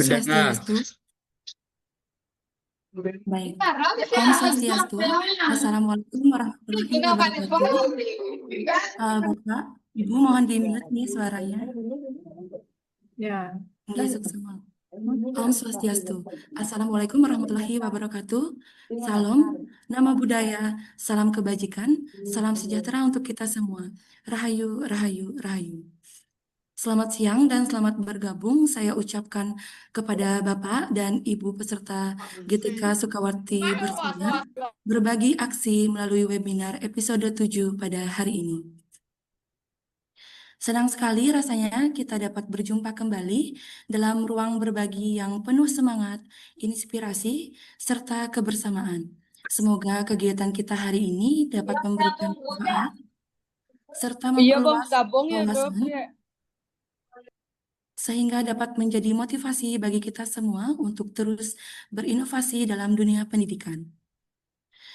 sudah. Swastiastu. Baik. Om Swastiastu. Assalamualaikum warahmatullahi wabarakatuh. Bapak, Ibu mohon di-mute nih suaranya. Ya. Nggak semua. Om Swastiastu. Assalamualaikum warahmatullahi wabarakatuh. Salam, nama budaya, salam kebajikan, salam sejahtera untuk kita semua. Rahayu, rahayu, rahayu. Selamat siang dan selamat bergabung. Saya ucapkan kepada Bapak dan Ibu peserta GTK Sukawarti Bersinar berbagi aksi melalui webinar episode 7 pada hari ini. Senang sekali rasanya kita dapat berjumpa kembali dalam ruang berbagi yang penuh semangat, inspirasi, serta kebersamaan. Semoga kegiatan kita hari ini dapat memberikan manfaat serta Iya, Bang, memperluas gabung ya, Dok. wawasan sehingga dapat menjadi motivasi bagi kita semua untuk terus berinovasi dalam dunia pendidikan.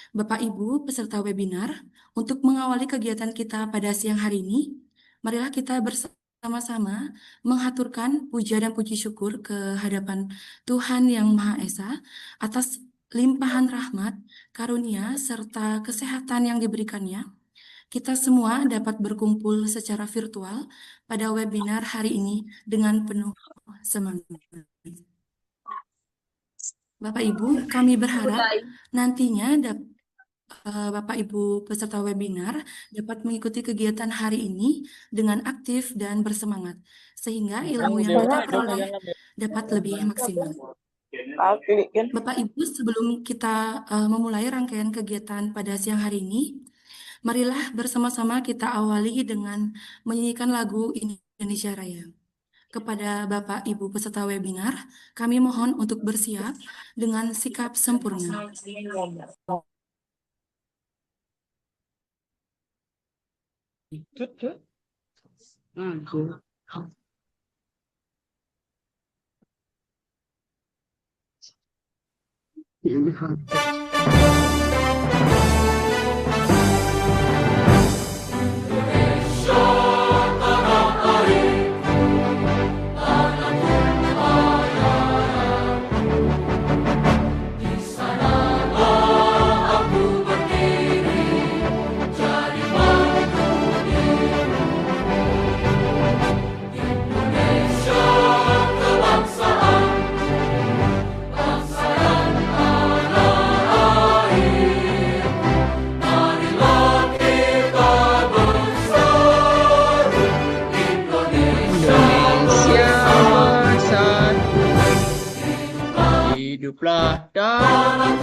Bapak Ibu peserta webinar, untuk mengawali kegiatan kita pada siang hari ini, marilah kita bersama-sama menghaturkan puja dan puji syukur ke hadapan Tuhan Yang Maha Esa atas limpahan rahmat, karunia, serta kesehatan yang diberikannya. Kita semua dapat berkumpul secara virtual pada webinar hari ini dengan penuh semangat. Bapak Ibu, kami berharap nantinya Bapak Ibu peserta webinar dapat mengikuti kegiatan hari ini dengan aktif dan bersemangat, sehingga ilmu yang kita peroleh dapat lebih maksimal. Bapak Ibu, sebelum kita memulai rangkaian kegiatan pada siang hari ini, marilah bersama-sama kita awali dengan menyanyikan lagu Indonesia Raya. Kepada Bapak Ibu peserta webinar, kami mohon untuk bersiap dengan sikap sempurna. Hiduplah dan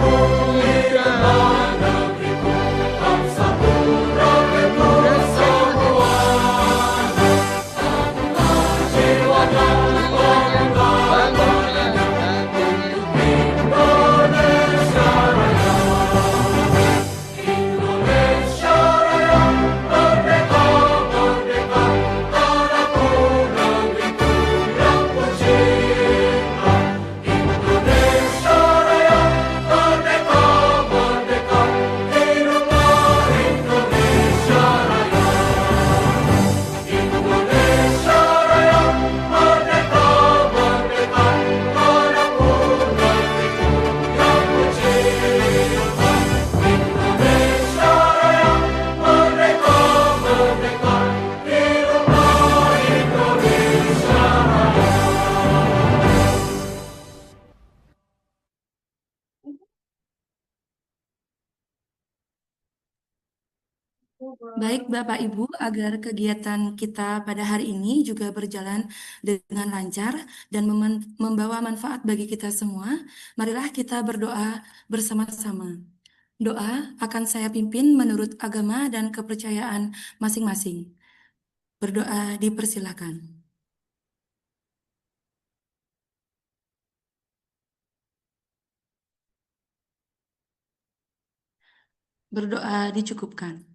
Baik Bapak Ibu, agar kegiatan kita pada hari ini juga berjalan dengan lancar dan membawa manfaat bagi kita semua, marilah kita berdoa bersama-sama. Doa akan saya pimpin menurut agama dan kepercayaan masing-masing. Berdoa dipersilakan. Berdoa dicukupkan.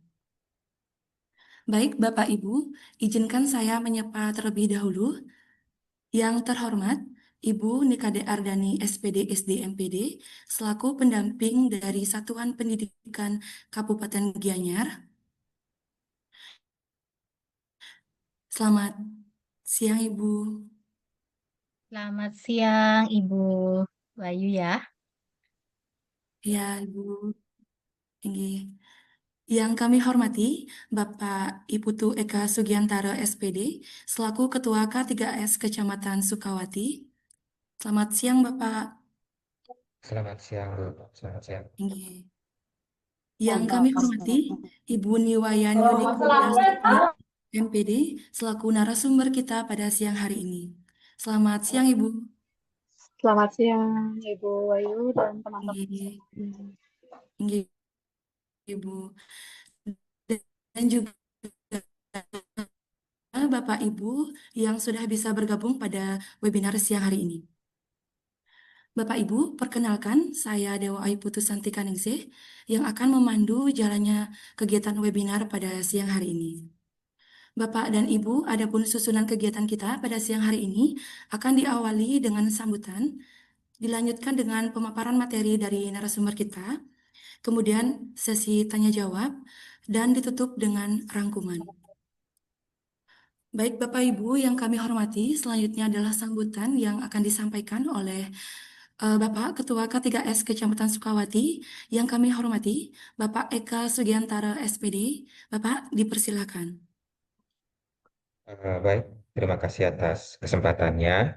Baik Bapak Ibu, izinkan saya menyapa terlebih dahulu. Yang terhormat, Ibu Nikade Ardani SPD SD MPD, selaku pendamping dari Satuan Pendidikan Kabupaten Gianyar. Selamat siang Ibu. Selamat siang, Ibu Bayu ya. Ya, Ibu. Tinggi. Yang kami hormati, Bapak Iputu Eka Sugiantara SPD, selaku Ketua K3S Kecamatan Sukawati. Selamat siang, Bapak. Selamat siang, Bu. Selamat siang. Tinggi. Yang kami hormati, Ibu Niwayan Yunik Widiastuti, MPD, selaku narasumber kita pada siang hari ini. Selamat siang, Ibu. Selamat siang, Ibu Wayu dan teman-teman. Tinggi. Tinggi, Ibu. Dan juga Bapak Ibu yang sudah bisa bergabung pada webinar siang hari ini. Bapak Ibu, perkenalkan saya Dewa Ayu Putusanti Kaningsih yang akan memandu jalannya kegiatan webinar pada siang hari ini. Bapak dan Ibu, adapun susunan kegiatan kita pada siang hari ini akan diawali dengan sambutan, dilanjutkan dengan pemaparan materi dari narasumber kita, kemudian sesi tanya jawab, dan ditutup dengan rangkuman. Baik Bapak Ibu yang kami hormati, selanjutnya adalah sambutan yang akan disampaikan oleh Bapak Ketua K3S Kecamatan Sukawati yang kami hormati, Bapak Eka Sugiantara SPD. Bapak dipersilakan. Baik, terima kasih atas kesempatannya.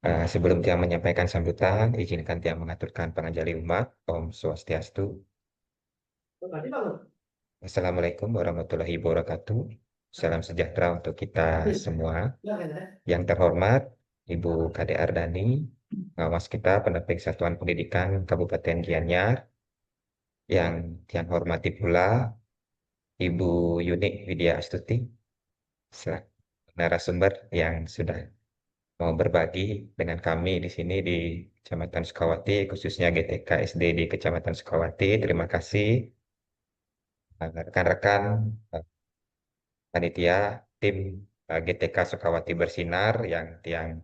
Sebelum Tiang menyampaikan sambutan, izinkan Tiang mengaturkan panganjali umat. Om Swastiastu. Assalamualaikum warahmatullahi wabarakatuh. Salam sejahtera untuk kita semua. Yang terhormat, Ibu Kade Ardani, pengawas kita pendamping Satuan Pendidikan Kabupaten Gianyar. Yang Tiang hormati pula, Ibu Yunik Widya Astuti, selaku narasumber yang sudah mau berbagi dengan kami di sini di Kecamatan Sukawati, khususnya GTK SD di Kecamatan Sukawati. Terima kasih rekan-rekan panitia tim GTK Sukawati Bersinar yang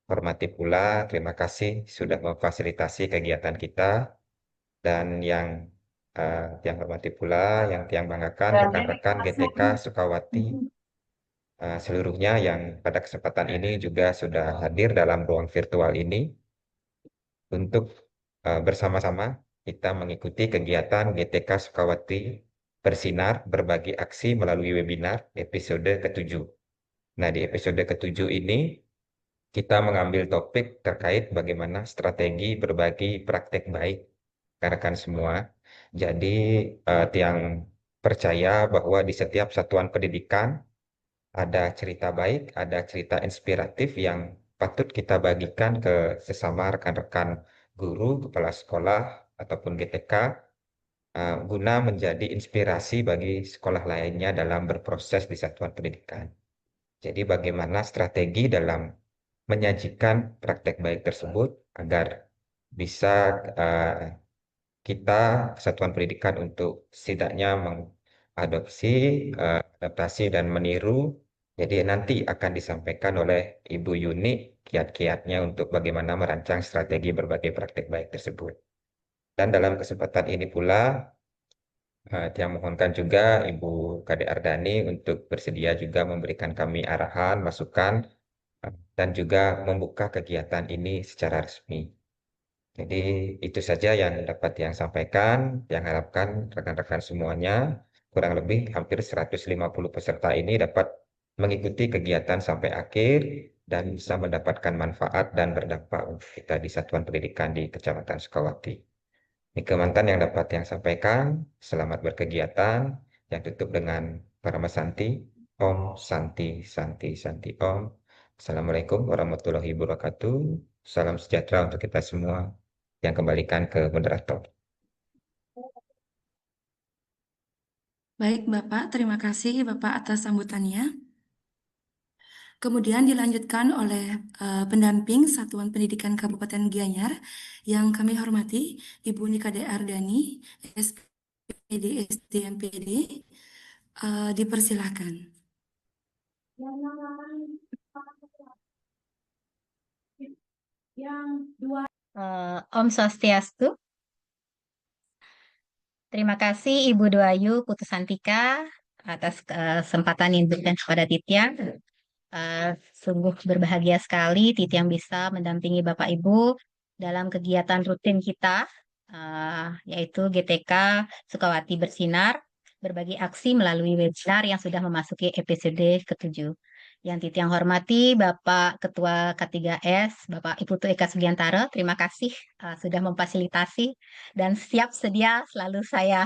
hormati pula. Terima kasih sudah memfasilitasi kegiatan kita dan yang hormati pula, yang tiang banggakan rekan-rekan GTK Sukawati seluruhnya yang pada kesempatan ini juga sudah hadir dalam ruang virtual ini untuk bersama-sama kita mengikuti kegiatan GTK Sukawati Bersinar Berbagi Aksi melalui webinar episode ke-7. Nah, di episode ke-7 ini kita mengambil topik terkait bagaimana strategi berbagi praktek baik rekan-rekan semua. Jadi, Tiang percaya bahwa di setiap satuan pendidikan ada cerita baik, ada cerita inspiratif yang patut kita bagikan ke sesama rekan-rekan guru, kepala sekolah, ataupun GTK, guna menjadi inspirasi bagi sekolah lainnya dalam berproses di satuan pendidikan. Jadi bagaimana strategi dalam menyajikan praktek baik tersebut agar bisa kita satuan pendidikan untuk setidaknya mengadopsi, adaptasi dan meniru. Jadi nanti akan disampaikan oleh Ibu Yuni kiat-kiatnya untuk bagaimana merancang strategi berbagai praktek baik tersebut. Dan dalam kesempatan ini pula, Tiang mohonkan juga Ibu Kade Ardani untuk bersedia juga memberikan kami arahan, masukan, dan juga membuka kegiatan ini secara resmi. Jadi itu saja yang dapat yang sampaikan, yang harapkan rekan-rekan semuanya, kurang lebih hampir 150 peserta ini dapat mengikuti kegiatan sampai akhir dan bisa mendapatkan manfaat dan berdampak untuk kita di Satuan Pendidikan di Kecamatan Sukawati. Ini kemantan yang dapat yang sampaikan, selamat berkegiatan, yang tutup dengan Parama Santi, Om Santi Santi Santi Om. Assalamualaikum warahmatullahi wabarakatuh. Salam sejahtera untuk kita semua. Yang kembalikan ke moderator. Baik Bapak, terima kasih Bapak atas sambutannya. Kemudian dilanjutkan oleh pendamping Satuan Pendidikan Kabupaten Gianyar yang kami hormati Ibu Nikade Ardani, SPD SDMPD. Dipersilahkan. Om Swastiastu. Terima kasih Ibu Dwayu Putusantika atas kesempatan yang diberikan kepada Titiang. Sungguh berbahagia sekali Titi yang bisa mendampingi Bapak Ibu dalam kegiatan rutin kita, yaitu GTK Sukawati Bersinar, berbagi aksi melalui webinar yang sudah memasuki episode ke-7. Yang Titi yang hormati Bapak Ketua K3S, Bapak Ibu Tu Eka Sugiantara, terima kasih sudah memfasilitasi dan siap sedia selalu saya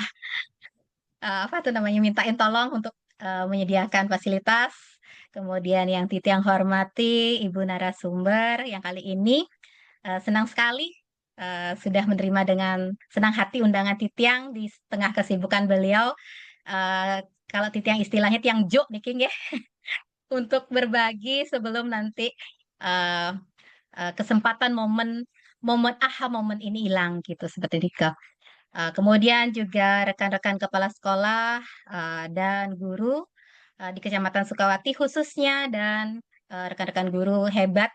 mintain tolong untuk menyediakan fasilitas. Kemudian yang Titi yang hormati Ibu narasumber yang kali ini senang sekali sudah menerima dengan senang hati undangan Titi yang di tengah kesibukan beliau. Kalau Titi yang istilahnya tiang jo nih King ya, untuk berbagi sebelum nanti uh, kesempatan momen momen ini hilang gitu seperti itu. Kemudian juga rekan-rekan kepala sekolah dan guru di Kecamatan Sukawati khususnya dan rekan-rekan guru hebat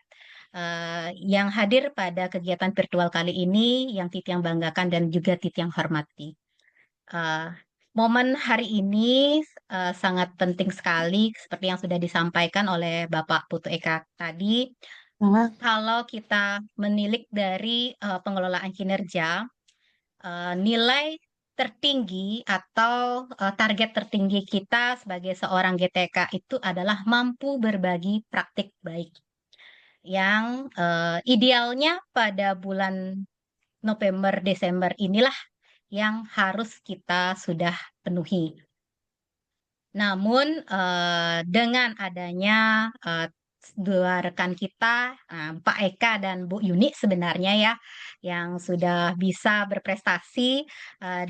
yang hadir pada kegiatan virtual kali ini yang Titi yang banggakan dan juga Titi yang hormati. Momen hari ini sangat penting sekali seperti yang sudah disampaikan oleh Bapak Putu Eka tadi. Kalau kita menilik dari pengelolaan kinerja, nilai tertinggi atau target tertinggi kita sebagai seorang GTK itu adalah mampu berbagi praktik baik. Yang idealnya pada bulan November, Desember inilah yang harus kita sudah penuhi. Namun dengan adanya dua rekan kita, Pak Eka dan Bu Yuni sebenarnya ya, yang sudah bisa berprestasi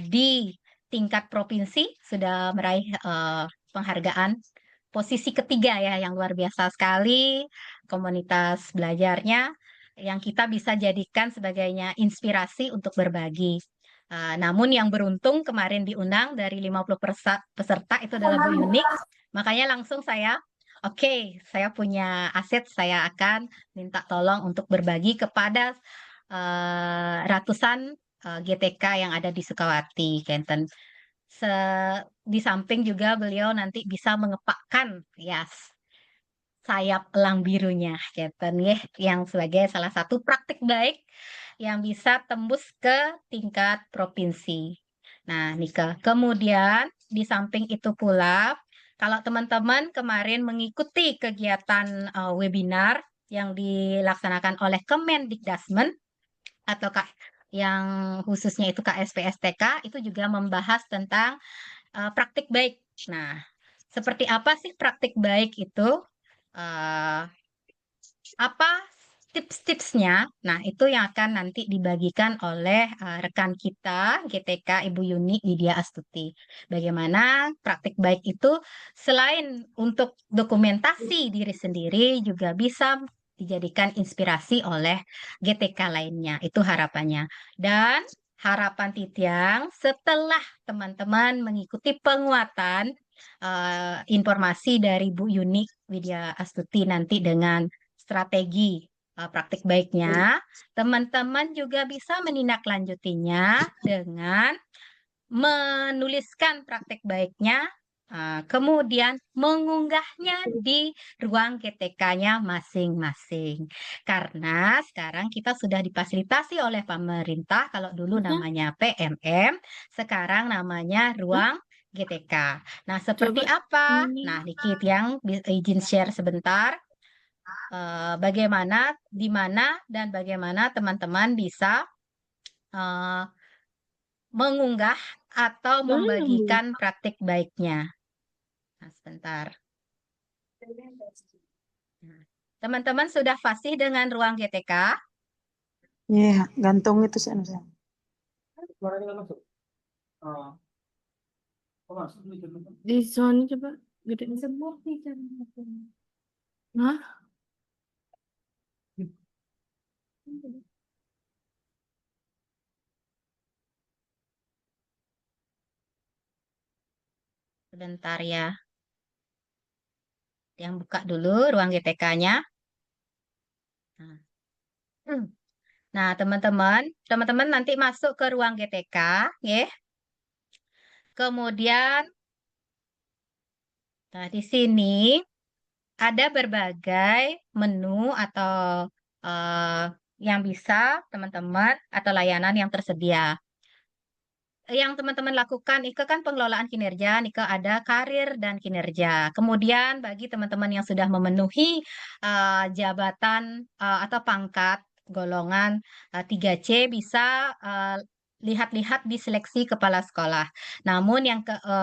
di tingkat provinsi, sudah meraih penghargaan posisi ketiga ya, yang luar biasa sekali komunitas belajarnya, yang kita bisa jadikan sebagainya inspirasi untuk berbagi. Namun yang beruntung kemarin diundang dari 50 peserta itu adalah Bu Yuni, makanya langsung saya saya punya aset, saya akan minta tolong untuk berbagi kepada ratusan GTK yang ada di Sukawati, Kenten. Di samping juga beliau nanti bisa mengepakkan sayap elang birunya, Kenten, yang sebagai salah satu praktik baik yang bisa tembus ke tingkat provinsi. Nah, Nika, kemudian di samping itu pula, kalau teman-teman kemarin mengikuti kegiatan webinar yang dilaksanakan oleh Kemendikdasmen atau yang khususnya itu KSPSTK, itu juga membahas tentang praktik baik. Nah, seperti apa sih praktik baik itu? Apa tips-tipsnya? Nah, itu yang akan nanti dibagikan oleh rekan kita, GTK Ibu Yuni Widya Astuti. Bagaimana praktik baik itu selain untuk dokumentasi diri sendiri, juga bisa dijadikan inspirasi oleh GTK lainnya. Itu harapannya. Dan harapan Titiang setelah teman-teman mengikuti penguatan informasi dari Bu Yuni Widya Astuti nanti dengan strategi praktik baiknya, teman-teman juga bisa menindaklanjutinya dengan menuliskan praktik baiknya, kemudian mengunggahnya di ruang GTK-nya masing-masing. Karena sekarang kita sudah difasilitasi oleh pemerintah, kalau dulu namanya PMM, sekarang namanya ruang GTK. Nah, seperti apa? Nah, Dikit yang izin share sebentar. Bagaimana, di mana, dan bagaimana teman-teman bisa mengunggah atau membagikan praktik baiknya. Nah, sebentar. Teman-teman sudah fasih dengan ruang GTK? Iya, gantung itu sih. Di Sony coba gede. Hah? Sebentar ya. Yang buka dulu ruang GTK-nya. Nah, teman-teman nanti masuk ke ruang GTK, ya. Kemudian, nah di sini ada berbagai menu atau yang bisa teman-teman atau layanan yang tersedia. Yang teman-teman lakukan itu kan pengelolaan kinerja, Nike ada karir dan kinerja. Kemudian bagi teman-teman yang sudah memenuhi jabatan atau pangkat golongan 3C bisa lihat-lihat di seleksi kepala sekolah. Namun yang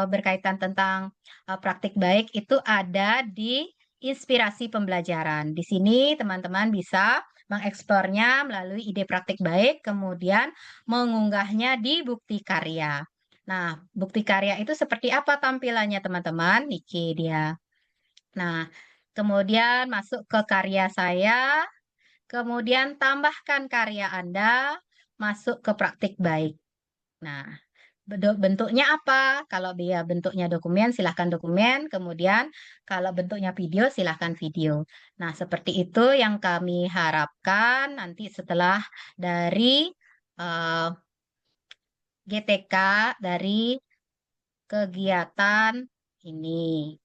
berkaitan tentang praktik baik itu ada di inspirasi pembelajaran. Di sini teman-teman bisa mengeksplornya melalui ide praktik baik, kemudian mengunggahnya di bukti karya. Nah, bukti karya itu seperti apa tampilannya teman-teman? Niki dia. Nah, kemudian masuk ke karya saya, kemudian tambahkan karya Anda, masuk ke praktik baik. Nah, bentuknya apa? Kalau dia bentuknya dokumen, silahkan dokumen. Kemudian kalau bentuknya video, silahkan video. Nah, seperti itu yang kami harapkan nanti setelah dari eh, GTK, dari kegiatan ini.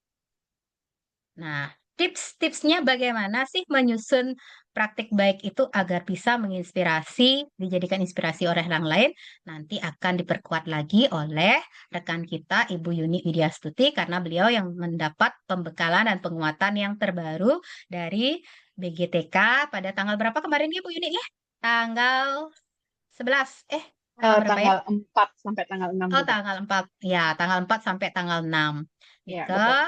Nah, tips-tipsnya bagaimana sih menyusun praktik baik itu agar bisa menginspirasi, dijadikan inspirasi oleh orang lain, nanti akan diperkuat lagi oleh rekan kita Ibu Yuni Widyastuti karena beliau yang mendapat pembekalan dan penguatan yang terbaru dari BGTK pada tanggal berapa kemarin Ibu Yuni ya? Tanggal 11. Tanggal berapa ya? Tanggal 4 sampai tanggal 6 Oh, juga. tanggal 4. Ya, tanggal 4 sampai tanggal 6. Ya, Nike, betul.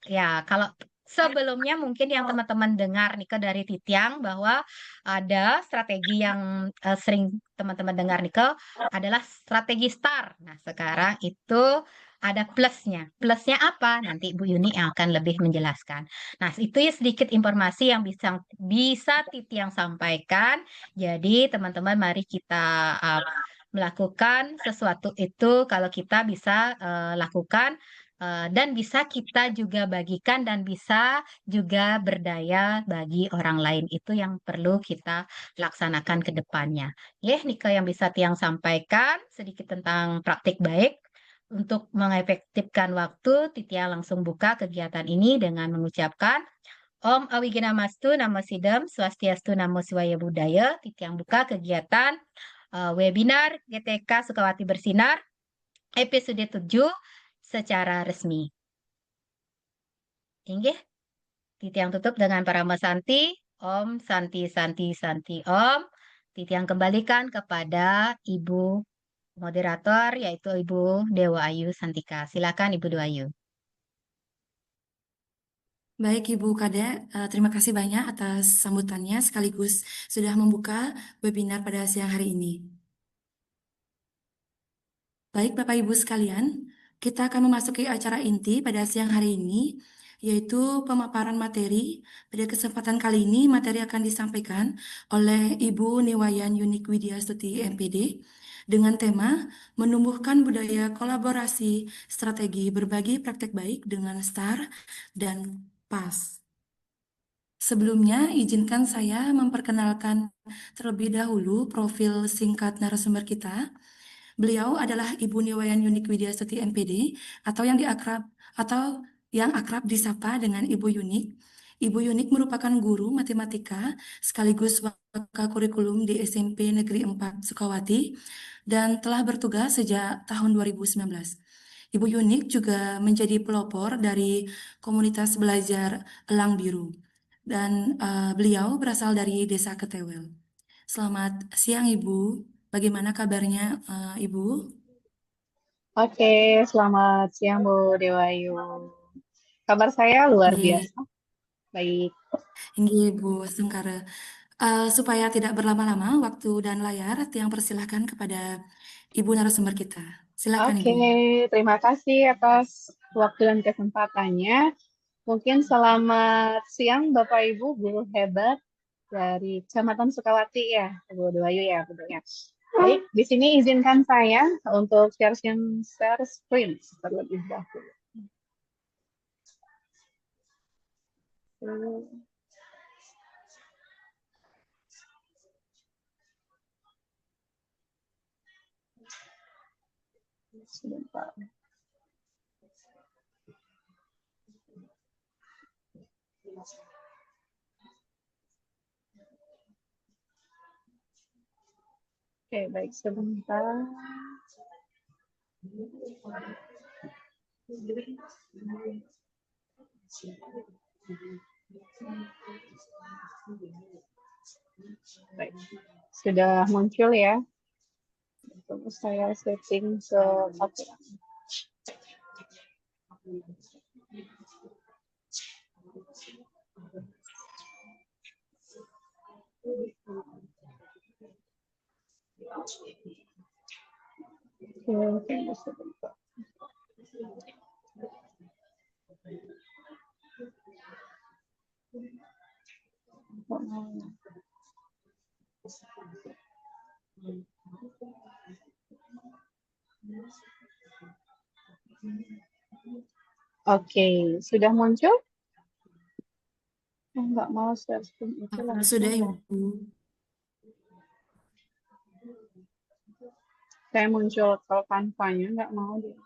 ya, kalau sebelumnya mungkin yang teman-teman dengar Nike dari Titiang bahwa ada strategi yang sering teman-teman dengar Nike adalah strategi STAR. Nah, sekarang itu ada plusnya. Plusnya apa? Nanti Bu Yuni yang akan lebih menjelaskan. Nah, itu ya sedikit informasi yang bisa Titiang sampaikan. Jadi, teman-teman mari kita melakukan sesuatu itu kalau kita bisa lakukan dan bisa kita juga bagikan dan bisa juga berdaya bagi orang lain itu yang perlu kita laksanakan ke depannya. Ya, Nika yang bisa Tiang sampaikan sedikit tentang praktik baik. Untuk mengefektifkan waktu, Titia langsung buka kegiatan ini dengan mengucapkan Om Awigena-mastu Namo Sidam Swastiastu Namo Siwaya Budaya. Titia buka kegiatan webinar GTK Sukawati Bersinar episode 7 secara resmi. Inggih, Titiang tutup dengan Parama Santi. Om Santi Santi Santi Om. Titiang kembalikan kepada Ibu moderator yaitu Ibu Dewa Ayu Santika. Silakan Ibu Dewa Ayu. Baik Ibu Kade, terima kasih banyak atas sambutannya sekaligus sudah membuka webinar pada siang hari ini. Baik Bapak Ibu sekalian, kita akan memasuki acara inti pada siang hari ini, yaitu pemaparan materi. Pada kesempatan kali ini, materi akan disampaikan oleh Ibu Niwayan Yunik Widyastuti MPD dengan tema menumbuhkan budaya kolaborasi strategi berbagi praktek baik dengan STAR dan PAS. Sebelumnya, izinkan saya memperkenalkan terlebih dahulu profil singkat narasumber kita. Beliau adalah Ibu Niwayan Yunik Widyastuti MPD atau yang akrab disapa dengan Ibu Yunik. Ibu Yunik merupakan guru matematika sekaligus wakil kurikulum di SMP Negeri 4 Sukawati dan telah bertugas sejak tahun 2019. Ibu Yunik juga menjadi pelopor dari komunitas belajar Elang Biru dan beliau berasal dari Desa Ketewel. Selamat siang Ibu. Bagaimana kabarnya, Ibu? Oke, selamat siang Bu Dewayu. Kabar saya luar Nggih, biasa. Baik. nggih, Ibu Sengkara. Supaya tidak berlama-lama, waktu dan layar, Tiang persilahkan kepada Ibu narasumber kita. Silakan, Oke, Ibu. terima kasih atas waktu dan kesempatannya. Mungkin selamat siang Bapak Ibu guru hebat dari Kecamatan Sukawati ya, Bu Dewayu ya, Bu ya. Baik, di sini izinkan saya untuk share screen terlebih dahulu. Sebentar. Oke, baik sebentar. Baik, sudah muncul ya. Tunggu saya setting ke oke. Oke, tunggu sebentar. Oke, sudah muncul? Enggak mau share screen itu Sudah, langsung. Ibu. Saya muncul ke kanvanya, enggak mau dia.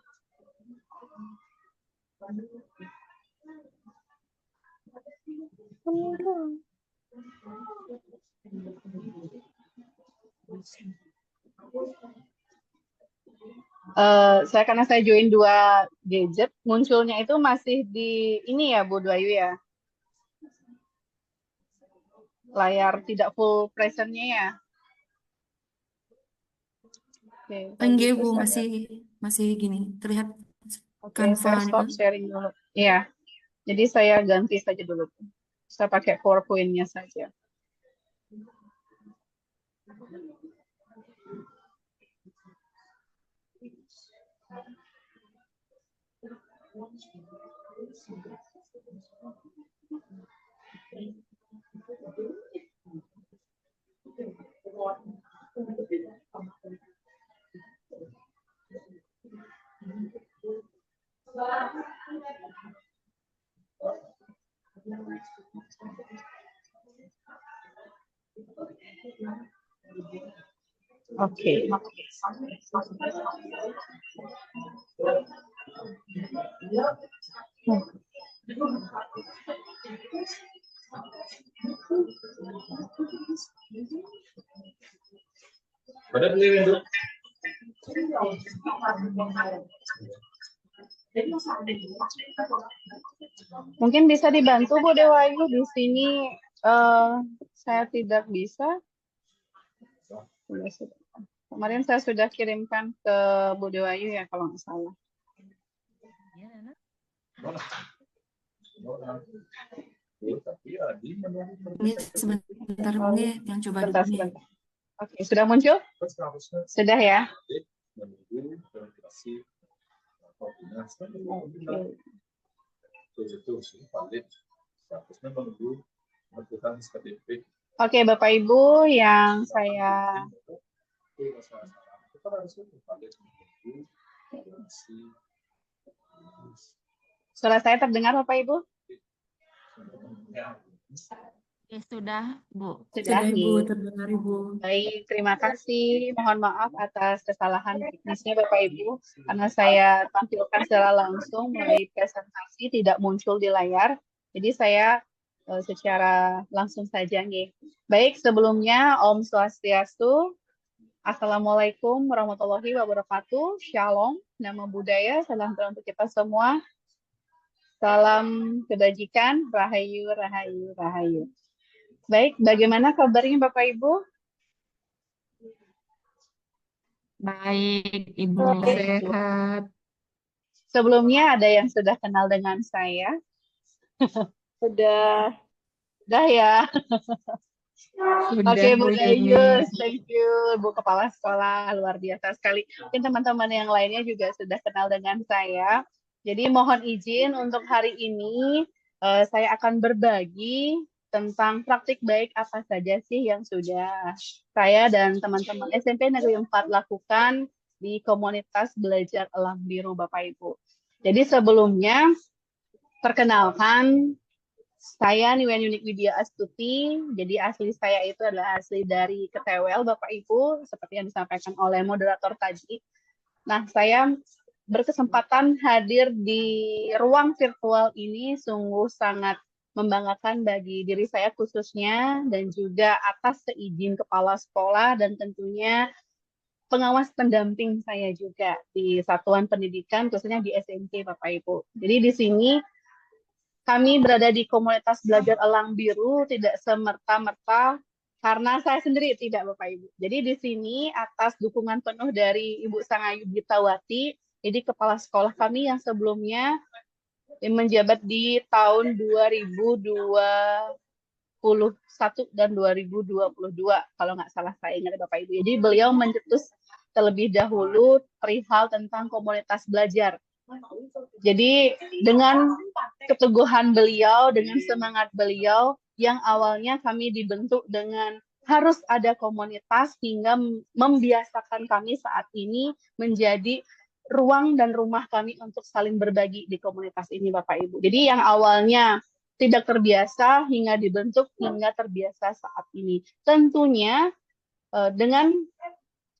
Karena saya join 2 gadget, munculnya itu masih di ini ya Bu Dwayu ya. Layar tidak full present-nya ya. Oke, kalau Enggak, gitu Ibu, saya, masih gini, terlihat oke, saya Canva-nya. stop sharing dulu. Iya, jadi saya ganti saja dulu. Saya pakai PowerPoint-nya saja. Oke. Mungkin bisa dibantu Bu Dewayu di sini saya tidak bisa. Kemarin saya sudah kirimkan ke Bu Dewayu ya kalau nggak salah. Ini sebentar, Bu, ya, yang coba dulu Sebentar, nih. sebentar. Oke, sudah muncul? Sudah ya? Oke, Bapak Ibu yang saya suara saya terdengar Bapak Ibu? Ya, sudah, Bu. Sudah, Sudah, Ibu, ya. terdengar, Ibu. Baik, terima kasih. Mohon maaf atas kesalahan teknisnya Bapak Ibu, karena saya tampilkan secara langsung melalui presentasi tidak muncul di layar. Jadi saya secara langsung saja nih. Baik, sebelumnya Om Swastiastu, Assalamualaikum warahmatullahi wabarakatuh, Shalom, nama budaya, salam untuk kita semua. Salam kebajikan, rahayu, rahayu, rahayu. Baik, bagaimana kabarnya Bapak Ibu? Baik, Ibu. Baik. Sehat. Sebelumnya ada yang sudah kenal dengan saya? Sudah ya. Sudah, Oke, Bu Bu Dayus, Yuni. thank you, Bu Kepala Sekolah, luar biasa sekali. Mungkin teman-teman yang lainnya juga sudah kenal dengan saya. Jadi mohon izin untuk hari ini saya akan berbagi tentang praktik baik apa saja sih yang sudah saya dan teman-teman SMP Negeri 4 lakukan di komunitas belajar Elang Biru Bapak Ibu. Jadi sebelumnya, perkenalkan, saya Niwen Yunik Widya Astuti, jadi asli saya itu adalah asli dari Ketewel, Bapak Ibu, seperti yang disampaikan oleh moderator tadi. Nah, saya berkesempatan hadir di ruang virtual ini sungguh sangat membanggakan bagi diri saya khususnya dan juga atas seizin kepala sekolah dan tentunya pengawas pendamping saya juga di satuan pendidikan khususnya di SMP Bapak Ibu. Jadi di sini kami berada di komunitas belajar Elang Biru tidak semerta-merta karena saya sendiri tidak Bapak Ibu. Jadi di sini atas dukungan penuh dari Ibu Sangayu Gitawati, jadi kepala sekolah kami yang sebelumnya menjabat di tahun 2021 dan 2022 kalau nggak salah saya ingat Bapak Ibu. Jadi beliau mencetus terlebih dahulu perihal tentang komunitas belajar. Jadi dengan keteguhan beliau, dengan semangat beliau yang awalnya kami dibentuk dengan harus ada komunitas hingga membiasakan kami saat ini menjadi ruang dan rumah kami untuk saling berbagi di komunitas ini Bapak Ibu. Jadi yang awalnya tidak terbiasa hingga dibentuk hingga terbiasa saat ini. Tentunya dengan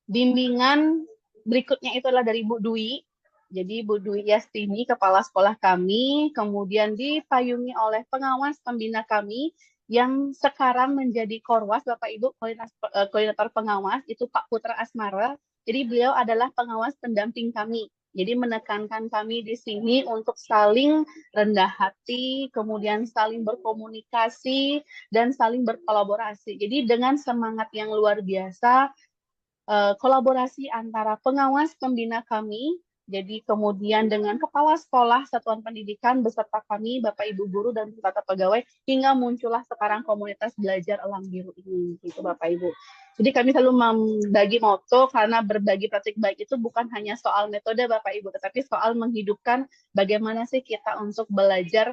bimbingan berikutnya itu adalah dari Bu Dwi. Jadi Bu Dwi Yastini, kepala sekolah kami, kemudian dipayungi oleh pengawas pembina kami yang sekarang menjadi Korwas, Bapak Ibu, koordinator pengawas, itu Pak Putra Asmara. Jadi beliau adalah pengawas pendamping kami. Jadi menekankan kami di sini untuk saling rendah hati, kemudian saling berkomunikasi, dan saling berkolaborasi. Jadi dengan semangat yang luar biasa, kolaborasi antara pengawas pembina kami, jadi kemudian dengan kepala sekolah, satuan pendidikan, beserta kami, Bapak Ibu guru dan beserta pegawai, hingga muncullah sekarang komunitas belajar Elang Biru ini, gitu Bapak Ibu. Jadi kami selalu membagi moto karena berbagi praktik baik itu bukan hanya soal metode Bapak Ibu, tetapi soal menghidupkan bagaimana sih kita untuk belajar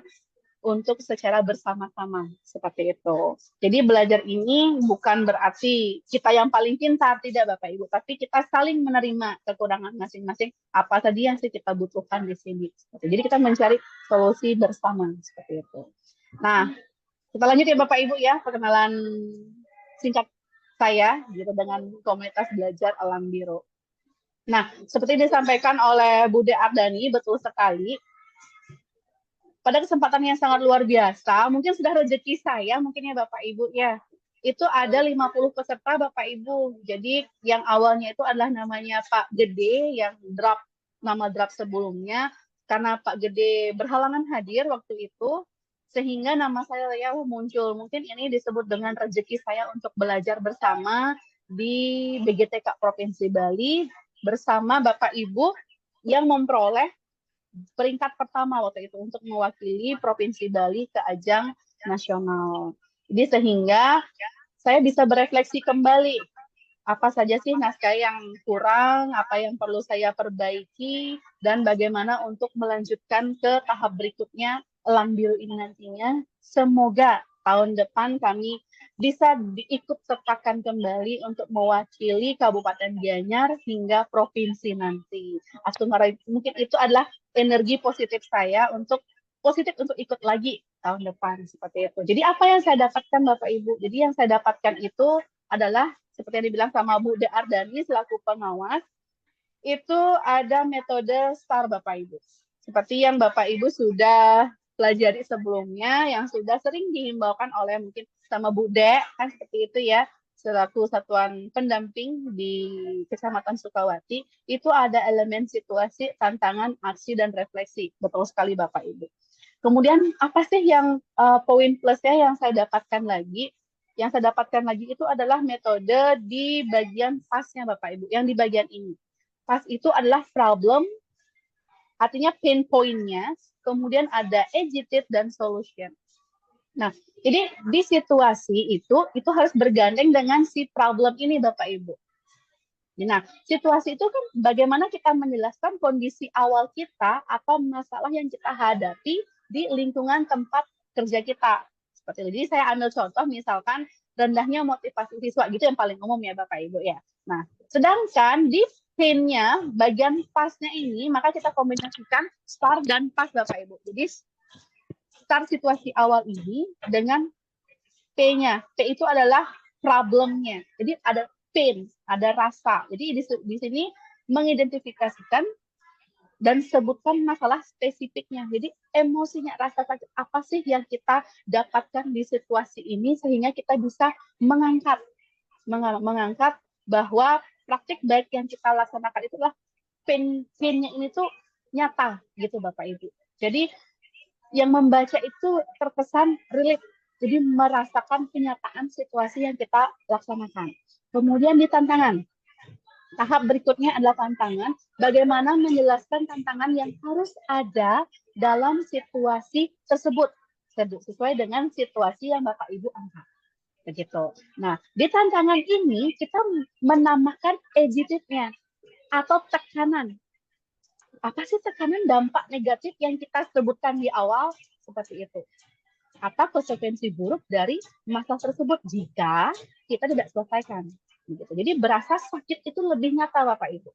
untuk secara bersama-sama seperti itu. Jadi belajar ini bukan berarti kita yang paling pintar, tidak Bapak Ibu, tapi kita saling menerima kekurangan masing-masing apa tadi yang kita butuhkan di sini. Jadi kita mencari solusi bersama seperti itu. Nah, kita lanjut ya Bapak Ibu ya, perkenalan singkat saya gitu dengan komunitas belajar Elang Biru. Nah, seperti disampaikan oleh Bude Ardani, betul sekali. Pada kesempatan yang sangat luar biasa, mungkin sudah rezeki saya, mungkin ya Bapak Ibu ya, itu ada 50 peserta Bapak Ibu. Jadi yang awalnya itu adalah namanya Pak Gede, yang nama draft sebelumnya, karena Pak Gede berhalangan hadir waktu itu, sehingga nama saya ya muncul. Mungkin ini disebut dengan rezeki saya untuk belajar bersama di BGTK Provinsi Bali, bersama Bapak Ibu yang memperoleh peringkat pertama waktu itu untuk mewakili Provinsi Bali ke ajang nasional. Jadi sehingga saya bisa berefleksi kembali apa saja sih naskah yang kurang, apa yang perlu saya perbaiki, dan bagaimana untuk melanjutkan ke tahap berikutnya Elang Biru ini nantinya. Semoga tahun depan kami bisa diikut sertakan kembali untuk mewakili Kabupaten Gianyar hingga provinsi nanti. Astumara, mungkin itu adalah energi positif saya untuk ikut lagi tahun depan seperti itu. Jadi apa yang saya dapatkan Bapak Ibu? Jadi yang saya dapatkan itu adalah seperti yang dibilang sama Bu De Ardani selaku pengawas, itu ada metode STAR Bapak Ibu. Seperti yang Bapak Ibu sudah pelajari sebelumnya, yang sudah sering dihimbaukan oleh mungkin sama Bu De, kan seperti itu ya, selaku satuan pendamping di Kecamatan Sukawati, itu ada elemen situasi, tantangan, aksi, dan refleksi. Betul sekali Bapak Ibu. Kemudian apa sih yang poin plusnya yang saya dapatkan lagi? Yang saya dapatkan lagi itu adalah metode di bagian pasnya Bapak Ibu, yang di bagian ini. Pas itu adalah problem, artinya pain point-nya, kemudian ada agitate dan solution. Nah, jadi di situasi itu harus bergandeng dengan si problem ini Bapak Ibu. Nah, situasi itu kan bagaimana kita menjelaskan kondisi awal kita atau masalah yang kita hadapi di lingkungan tempat kerja kita. Seperti itu. Jadi saya ambil contoh misalkan rendahnya motivasi siswa gitu yang paling umum ya Bapak Ibu ya. Nah, sedangkan di pain-nya bagian pasnya ini maka kita kombinasikan start dan pas Bapak Ibu. Jadi start situasi awal ini dengan P-nya. P itu adalah problemnya. Jadi ada pain, ada rasa. Jadi di sini mengidentifikasikan dan sebutkan masalah spesifiknya. Jadi emosinya, rasa sakit apa sih yang kita dapatkan di situasi ini sehingga kita bisa mengangkat bahwa praktik baik yang kita laksanakan itulah pain-nya ini tuh nyata gitu Bapak Ibu. Jadi yang membaca itu terkesan relate, jadi merasakan kenyataan situasi yang kita laksanakan. Kemudian di tantangan. Tahap berikutnya adalah tantangan, bagaimana menjelaskan tantangan yang harus ada dalam situasi tersebut, sesuai dengan situasi yang Bapak Ibu angkat. Begitu. Nah, di tantangan ini kita menambahkan adjective-nya atau tekanan. Apa sih tekanan, dampak negatif yang kita sebutkan di awal seperti itu. Atau konsekuensi buruk dari masalah tersebut jika kita tidak selesaikan. Gitu. Jadi berasa sakit itu lebih nyata Bapak Ibu.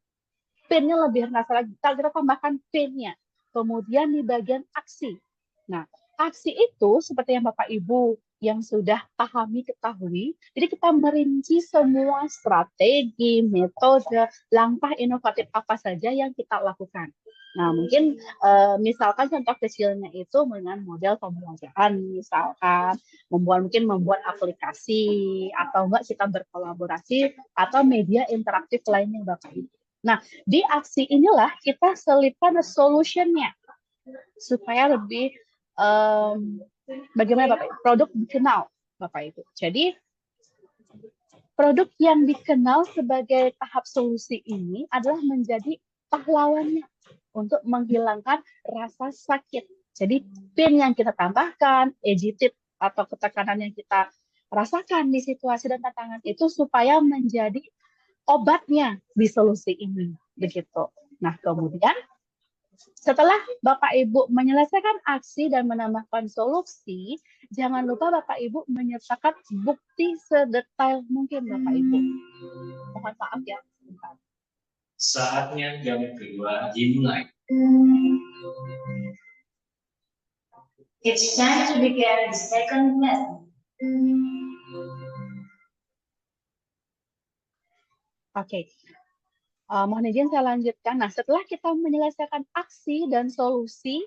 Pain-nya lebih terasa lagi. Kita tambahkan pain-nya. Kemudian di bagian aksi. Nah, aksi itu seperti yang Bapak Ibu yang sudah ketahui. Jadi kita merinci semua strategi, metode, langkah inovatif apa saja yang kita lakukan. Nah, mungkin misalkan contoh kecilnya itu dengan model pembelajaran, misalkan membuat aplikasi, atau enggak kita berkolaborasi, atau media interaktif lainnya Bapak Ibu. Nah, di aksi inilah kita selipkan solution-nya, supaya lebih bagaimana Bapak Ibu, produk dikenal Bapak Ibu. Jadi, produk yang dikenal sebagai tahap solusi ini adalah menjadi pahlawannya untuk menghilangkan rasa sakit. Jadi pain yang kita tambahkan, adjective atau ketekanan yang kita rasakan di situasi dan tantangan itu supaya menjadi obatnya di solusi ini. Begitu. Nah, kemudian setelah Bapak Ibu menyelesaikan aksi dan menambahkan solusi, jangan lupa Bapak Ibu menyertakan bukti sedetail mungkin Bapak Ibu. Mohon maaf ya. Bentar. Saatnya jam kedua dimulai. It's time to begin the second lesson. Oke. Mohon izin saya lanjutkan. Nah, setelah kita menyelesaikan aksi dan solusi,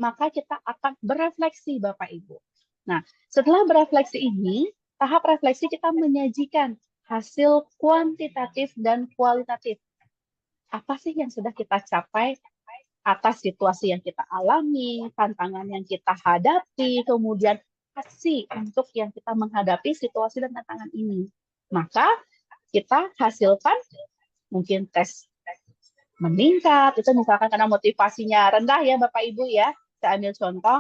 maka kita akan berefleksi Bapak Ibu. Nah, setelah berefleksi ini, tahap refleksi kita menyajikan hasil kuantitatif dan kualitatif. Apa sih yang sudah kita capai atas situasi yang kita alami, tantangan yang kita hadapi, kemudian aksi untuk yang kita menghadapi situasi dan tantangan ini. Maka kita hasilkan mungkin tes meningkat, itu misalkan karena motivasinya rendah ya Bapak Ibu ya. Saya ambil contoh,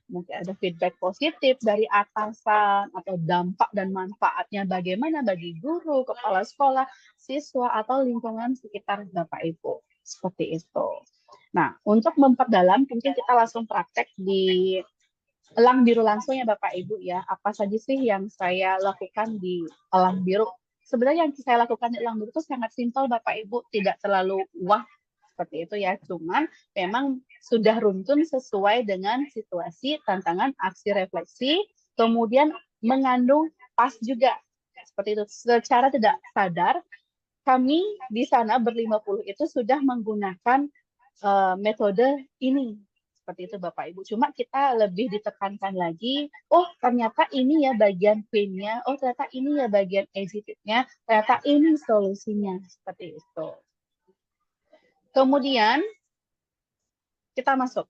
mungkin ada feedback positif dari atasan atau dampak dan manfaatnya bagaimana bagi guru, kepala sekolah, siswa, atau lingkungan sekitar Bapak Ibu. Seperti itu. Nah, untuk memperdalam, mungkin kita langsung praktek di elang biru langsung ya Bapak Ibu ya. Apa saja sih yang saya lakukan di elang biru? Sebenarnya yang saya lakukan di elang biru itu sangat simpel Bapak Ibu, tidak terlalu wah seperti itu ya. Cuman memang sudah runtun sesuai dengan situasi, tantangan, aksi, refleksi, kemudian mengandung pas juga. Seperti itu. Secara tidak sadar, kami di sana ber-50 itu sudah menggunakan metode ini. Seperti itu Bapak Ibu. Cuma kita lebih ditekankan lagi, oh ternyata ini ya bagian pain-nya, oh ternyata ini ya bagian adjective-nya, ternyata ini solusinya. Seperti itu. Kemudian kita masuk.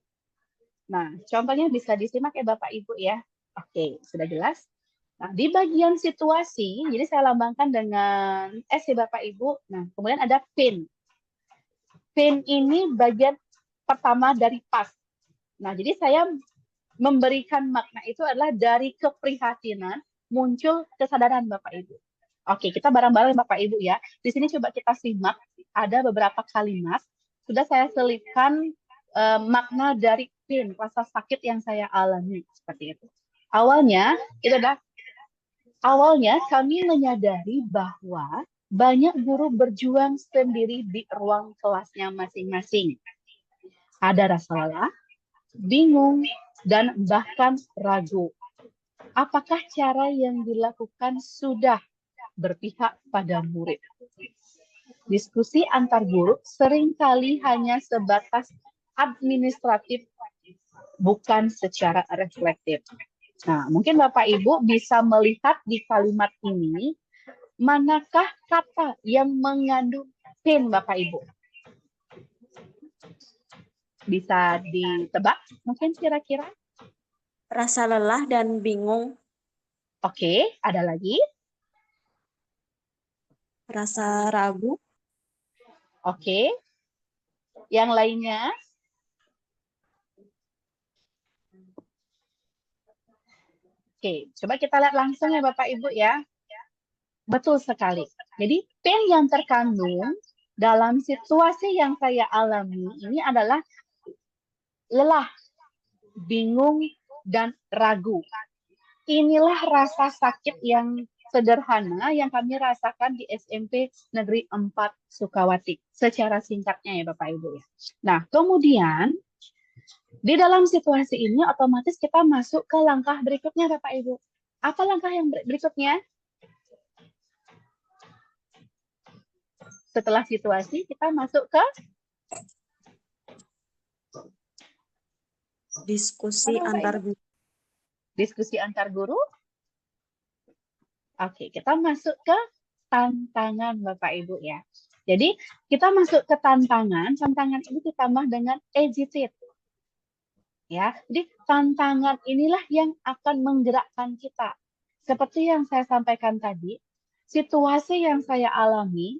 Nah, contohnya bisa disimak ya Bapak Ibu ya. Oke, sudah jelas. Nah, di bagian situasi, jadi saya lambangkan dengan S ya Bapak Ibu. Nah, kemudian ada pain. Pain ini bagian pertama dari pas. Nah, jadi saya memberikan makna itu adalah dari keprihatinan muncul kesadaran Bapak Ibu. Oke, kita bareng-bareng Bapak Ibu ya. Di sini coba kita simak, ada beberapa kalimat. Sudah saya selipkan makna dari pain, rasa sakit yang saya alami. Seperti itu. Awalnya kami menyadari bahwa banyak guru berjuang sendiri di ruang kelasnya masing-masing. Ada rasa lelah, bingung, dan bahkan ragu. Apakah cara yang dilakukan sudah berpihak pada murid? diskusi antar guru seringkali hanya sebatas administratif, bukan secara reflektif. Nah, mungkin Bapak Ibu bisa melihat di kalimat ini, manakah kata yang mengandung pain, Bapak Ibu? Bisa ditebak mungkin kira-kira? Rasa lelah dan bingung. Oke, ada lagi? Rasa ragu. Oke. Yang lainnya? Oke, coba kita lihat langsung ya Bapak Ibu ya. Betul sekali. Jadi pain yang terkandung dalam situasi yang saya alami ini adalah lelah, bingung, dan ragu. Inilah rasa sakit yang sederhana yang kami rasakan di SMP Negeri 4 Sukawati. Secara singkatnya ya Bapak Ibu ya. Nah, kemudian di dalam situasi ini otomatis kita masuk ke langkah berikutnya Bapak Ibu. Apa langkah yang berikutnya? Setelah situasi kita masuk ke Diskusi antar guru. diskusi antar guru. Oke, kita masuk ke tantangan Bapak Ibu ya. Jadi kita masuk ke tantangan ini ditambah dengan agitate. Ya, jadi tantangan inilah yang akan menggerakkan kita. Seperti yang saya sampaikan tadi, situasi yang saya alami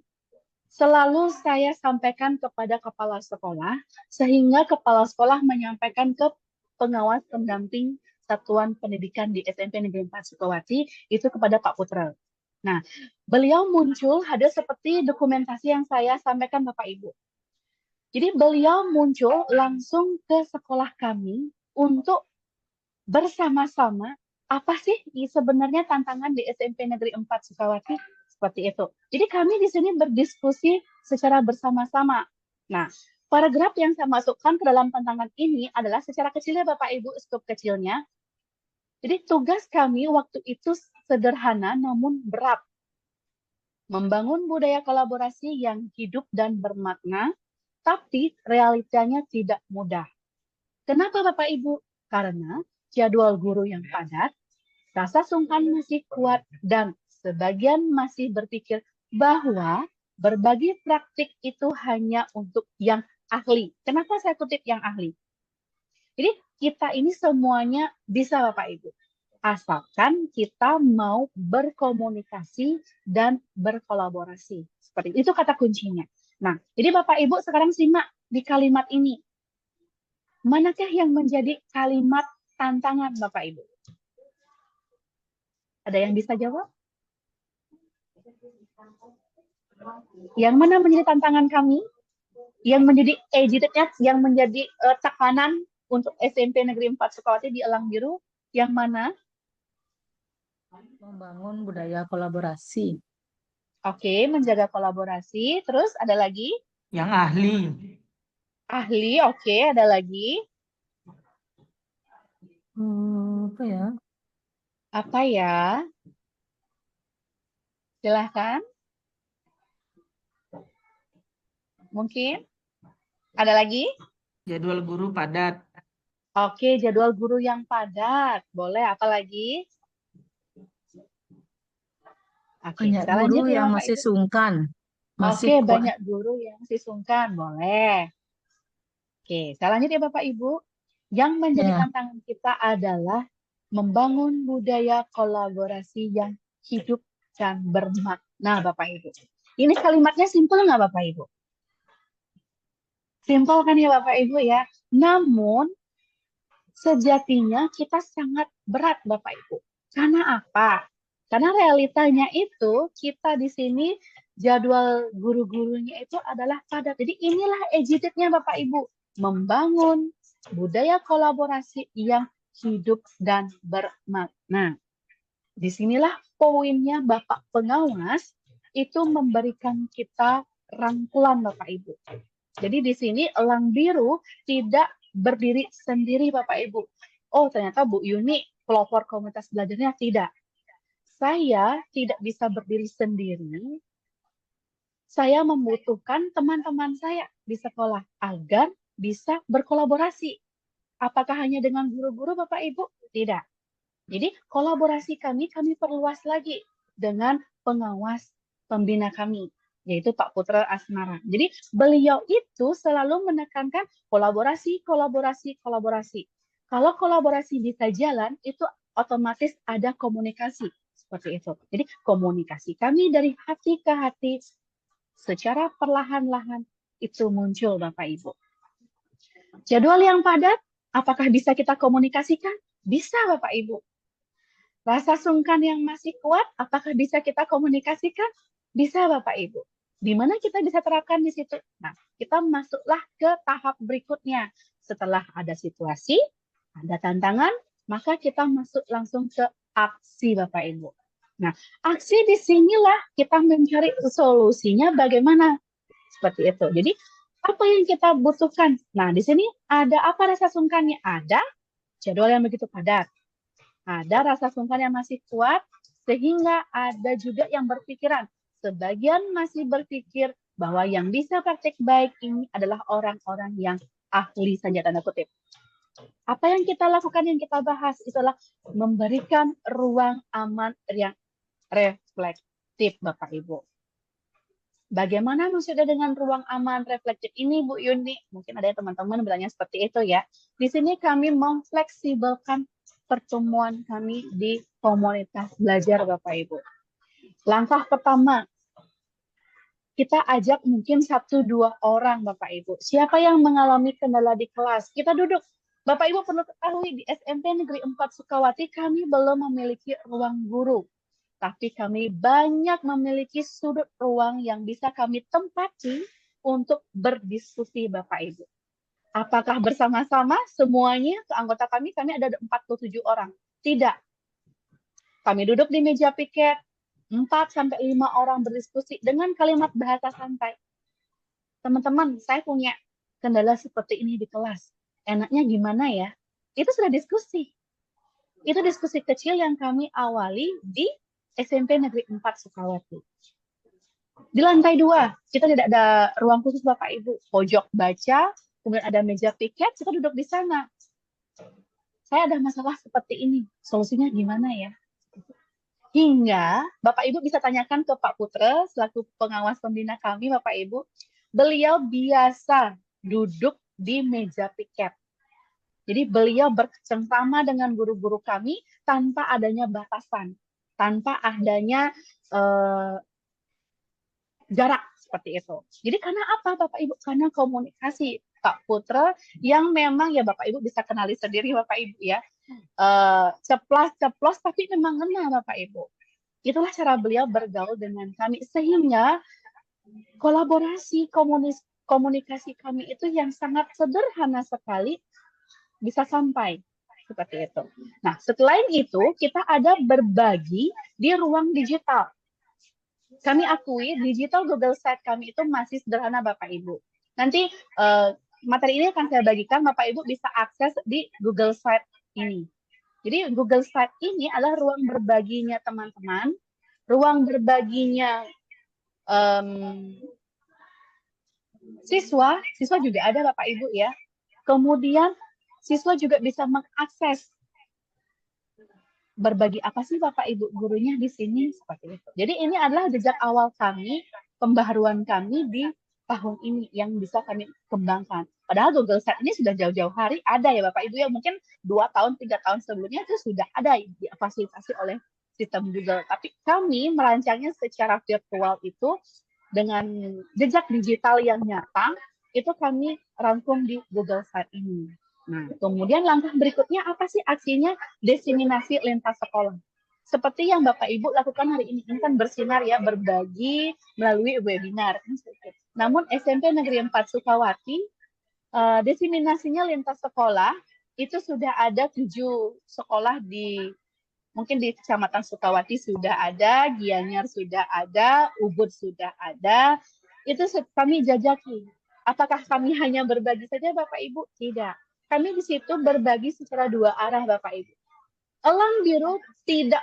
selalu saya sampaikan kepada kepala sekolah, sehingga kepala sekolah menyampaikan ke pengawas pendamping Satuan Pendidikan di SMP Negeri 4 Sukawati, itu kepada Pak Putra. Nah, beliau muncul ada seperti dokumentasi yang saya sampaikan Bapak Ibu. Jadi beliau muncul langsung ke sekolah kami untuk bersama-sama apa sih sebenarnya tantangan di SMP Negeri 4 Sukawati, seperti itu. Jadi kami di sini berdiskusi secara bersama-sama. Nah, paragraf yang saya masukkan ke dalam tantangan ini adalah secara kecilnya Bapak Ibu, skop kecilnya. Jadi tugas kami waktu itu sederhana namun berat. Membangun budaya kolaborasi yang hidup dan bermakna, tapi realitanya tidak mudah. Kenapa Bapak Ibu? Karena jadwal guru yang padat, rasa sungkan masih kuat, dan sebagian masih berpikir bahwa berbagi praktik itu hanya untuk yang ahli. Kenapa saya kutip yang ahli? Jadi kita ini semuanya bisa Bapak Ibu. Asalkan kita mau berkomunikasi dan berkolaborasi. Seperti itu kata kuncinya. Nah, jadi Bapak Ibu sekarang simak di kalimat ini. Manakah yang menjadi kalimat tantangan Bapak Ibu? Ada yang bisa jawab? Yang mana menjadi tantangan kami? Yang menjadi agitated, yang menjadi tekanan untuk SMP Negeri 4 Sukawati di Elang Biru? Yang mana? Membangun budaya kolaborasi. Oke, menjaga kolaborasi. Terus ada lagi? Yang ahli. Ahli, oke. Ada lagi? Apa ya? Apa ya? Silahkan. Mungkin? Ada lagi? Jadwal guru padat. Oke, jadwal guru yang padat. Boleh, apa lagi? Oke, Banyak kita guru lanjut ya yang Bapak masih Ibu. sungkan. Masih Oke, kuat. banyak guru yang masih sungkan. Boleh. Oke, saya lanjut ya Bapak Ibu. Yang menjadi Ya. tantangan kita adalah membangun budaya kolaborasi yang hidup dan bermakna Bapak Ibu. Ini kalimatnya simpel nggak Bapak Ibu? Simpel kan ya Bapak Ibu ya? Namun, sejatinya kita sangat berat Bapak Ibu. Karena apa? Karena realitanya itu kita di sini jadwal guru-gurunya itu adalah padat. Jadi inilah agitate-nya Bapak Ibu. Membangun budaya kolaborasi yang hidup dan bermakna. Disinilah poinnya Bapak Pengawas itu memberikan kita rangkulan Bapak Ibu. Jadi di sini Elang Biru tidak berdiri sendiri Bapak Ibu. Oh ternyata Bu Yuni pelopor komunitas belajarnya tidak. Saya tidak bisa berdiri sendiri saya membutuhkan teman-teman saya di sekolah agar bisa berkolaborasi. Apakah hanya dengan guru-guru Bapak Ibu? Tidak. Jadi kolaborasi kami perluas lagi dengan pengawas pembina kami, yaitu Pak Putra Asmara. Jadi beliau itu selalu menekankan kolaborasi, kolaborasi, kolaborasi. Kalau kolaborasi bisa jalan, itu otomatis ada komunikasi. Seperti itu. Jadi komunikasi kami dari hati ke hati, secara perlahan-lahan itu muncul Bapak Ibu. Jadwal yang padat, apakah bisa kita komunikasikan? Bisa Bapak Ibu. Rasa sungkan yang masih kuat, apakah bisa kita komunikasikan? Bisa Bapak Ibu. Di mana kita bisa terapkan di situ? Nah, kita masuklah ke tahap berikutnya. Setelah ada situasi, ada tantangan, maka kita masuk langsung ke aksi Bapak Ibu. Nah, aksi di sinilah kita mencari solusinya bagaimana. Seperti itu. Jadi, apa yang kita butuhkan? Nah, di sini ada apa rasa sungkannya? Ada jadwal yang begitu padat. Ada rasa sungkan yang masih kuat, sehingga ada juga yang berpikiran. Sebagian masih berpikir bahwa yang bisa praktik baik ini adalah orang-orang yang ahli saja, tanda kutip. Apa yang kita lakukan, yang kita bahas, itulah memberikan ruang aman yang reflektif, Bapak Ibu. Bagaimana maksudnya dengan ruang aman reflektif ini, Bu Yuni? Mungkin ada teman-teman bertanya seperti itu ya. Di sini kami memfleksibelkan pertemuan kami di komunitas belajar, Bapak Ibu. Langkah pertama, kita ajak mungkin 1-2 orang, Bapak Ibu. Siapa yang mengalami kendala di kelas? Kita duduk. Bapak Ibu perlu ketahui, di SMP Negeri 4 Sukawati kami belum memiliki ruang guru. Tapi kami banyak memiliki sudut ruang yang bisa kami tempati untuk berdiskusi Bapak Ibu. Apakah bersama-sama semuanya anggota kami ada 47 orang? Tidak. Kami duduk di meja piket, 4-5 orang berdiskusi dengan kalimat bahasa santai. Teman-teman, saya punya kendala seperti ini di kelas. Enaknya gimana ya? Itu sudah diskusi. Itu diskusi kecil yang kami awali di SMP Negeri 4 Sukawati. Di lantai 2, kita tidak ada ruang khusus Bapak Ibu. Pojok baca, kemudian ada meja piket, kita duduk di sana. Saya ada masalah seperti ini, solusinya gimana ya? Hingga Bapak Ibu bisa tanyakan ke Pak Putra, selaku pengawas pembina kami, Bapak Ibu. Beliau biasa duduk di meja piket. Jadi beliau bercengkrama dengan guru-guru kami tanpa adanya batasan, tanpa adanya jarak seperti itu. Jadi karena apa Bapak Ibu? Karena komunikasi Pak Putra yang memang ya Bapak Ibu bisa kenali sendiri Bapak Ibu ya. Ceplas-ceplos tapi memang ngena Bapak Ibu. Itulah cara beliau bergaul dengan kami sehingga kolaborasi komunikasi kami itu yang sangat sederhana sekali bisa sampai seperti itu. Nah, setelah itu kita ada berbagi di ruang digital. Kami akui digital Google Site kami itu masih sederhana Bapak Ibu. Nanti materi ini akan saya bagikan, Bapak Ibu bisa akses di Google Site ini. Jadi Google Site ini adalah ruang berbaginya teman-teman, ruang berbaginya siswa juga ada Bapak Ibu ya. Kemudian siswa juga bisa mengakses berbagi apa sih Bapak Ibu gurunya di sini seperti itu. Jadi ini adalah jejak awal kami, pembaharuan kami di tahun ini yang bisa kami kembangkan. Padahal Google Site ini sudah jauh-jauh hari ada ya Bapak Ibu ya, mungkin 2 tahun, 3 tahun sebelumnya itu sudah ada difasilitasi oleh sistem Google. Tapi kami merancangnya secara virtual itu dengan jejak digital yang nyata, itu kami rangkum di Google Site ini. Nah, kemudian langkah berikutnya apa sih aksinya? Diseminasi lintas sekolah. Seperti yang Bapak Ibu lakukan hari ini kan bersinar ya, berbagi melalui webinar. Namun SMP Negeri 4 Sukawati, diseminasinya lintas sekolah, itu sudah ada 7 sekolah mungkin di Kecamatan Sukawati sudah ada, Gianyar sudah ada, Ubud sudah ada. Itu kami jajaki. Apakah kami hanya berbagi saja Bapak Ibu? Tidak. Kami di situ berbagi secara 2 arah Bapak Ibu. Elang Biru tidak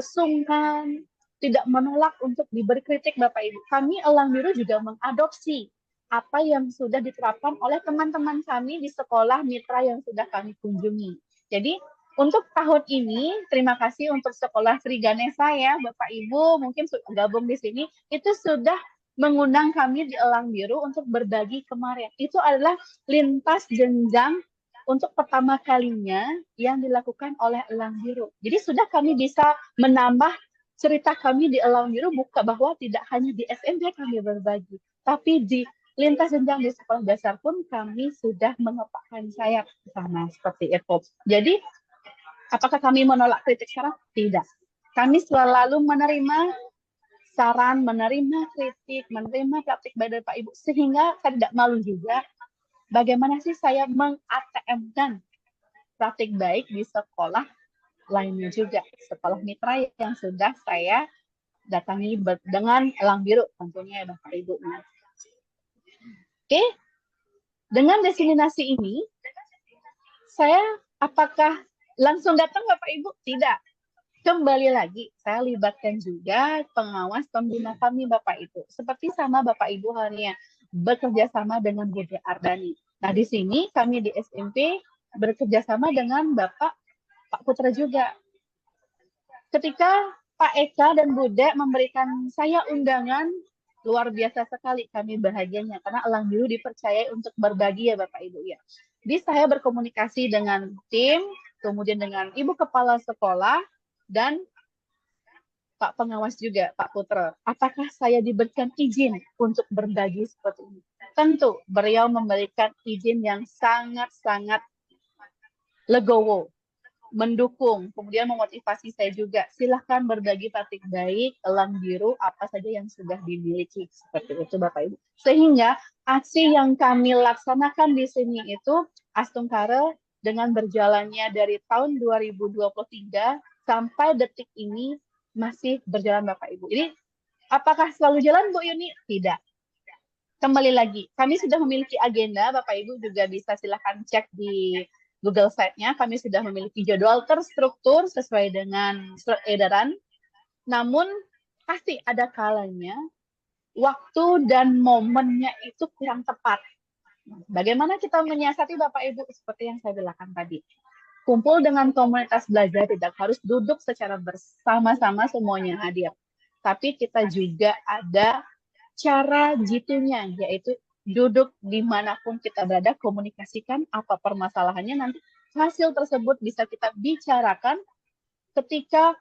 sungkan tidak menolak untuk diberi kritik Bapak Ibu. Kami Elang Biru juga mengadopsi apa yang sudah diterapkan oleh teman-teman kami di sekolah mitra yang sudah kami kunjungi. Jadi untuk tahun ini, terima kasih untuk sekolah Sri Ganesha ya, Bapak Ibu mungkin gabung di sini, itu sudah mengundang kami di Elang Biru untuk berbagi kemarin. Itu adalah lintas jenjang untuk pertama kalinya yang dilakukan oleh Elang Biru. Jadi sudah kami bisa menambah cerita kami di Elang Biru, bukan bahwa tidak hanya di SMP kami berbagi, tapi di lintas jenjang di sekolah dasar pun kami sudah mengepakkan sayap ke sana seperti itu. Jadi apakah kami menolak kritik sekarang? Tidak. Kami selalu menerima saran, menerima kritik, menerima praktik baik dari Pak Ibu, sehingga saya tidak malu juga bagaimana sih saya meng-ATM-kan praktik baik di sekolah lainnya juga, sekolah mitra yang sudah saya datangi dengan Elang Biru tentunya ya Bapak Ibu. Oke, dengan destinasi ini, saya apakah langsung datang Bapak Ibu? Tidak. Kembali lagi, saya libatkan juga pengawas pembina kami Bapak Ibu. Seperti sama Bapak Ibu halnya, bekerja sama dengan Bude Ardani. Nah, di sini kami di SMP bekerja sama dengan Pak Putra juga. Ketika Pak Eka dan Bude memberikan saya undangan, luar biasa sekali kami bahagianya karena Elang Biru dipercaya untuk berbagi ya Bapak Ibu ya. Jadi saya berkomunikasi dengan tim, kemudian dengan Ibu Kepala Sekolah dan Pak Pengawas juga, Pak Putra. Apakah saya diberikan izin untuk berbagi seperti ini? Tentu beliau memberikan izin yang sangat-sangat legowo, mendukung, kemudian memotivasi saya juga. Silahkan berbagi praktik baik, Elang Biru, apa saja yang sudah dimiliki. Seperti itu Bapak Ibu. Sehingga aksi yang kami laksanakan di sini itu Astungkara dengan berjalannya dari tahun 2023 sampai detik ini masih berjalan Bapak Ibu. Jadi apakah selalu jalan Bu Yuni? Tidak. Kembali lagi, kami sudah memiliki agenda, Bapak Ibu juga bisa silahkan cek di Google Site-nya, kami sudah memiliki jadwal terstruktur sesuai dengan surat edaran, namun pasti ada kalanya waktu dan momennya itu kurang tepat. Bagaimana kita menyiasati Bapak Ibu seperti yang saya bilang tadi. Kumpul dengan komunitas belajar, tidak harus duduk secara bersama-sama semuanya hadir. Tapi kita juga ada cara jitunya, yaitu duduk dimanapun kita berada, komunikasikan apa permasalahannya, nanti hasil tersebut bisa kita bicarakan ketika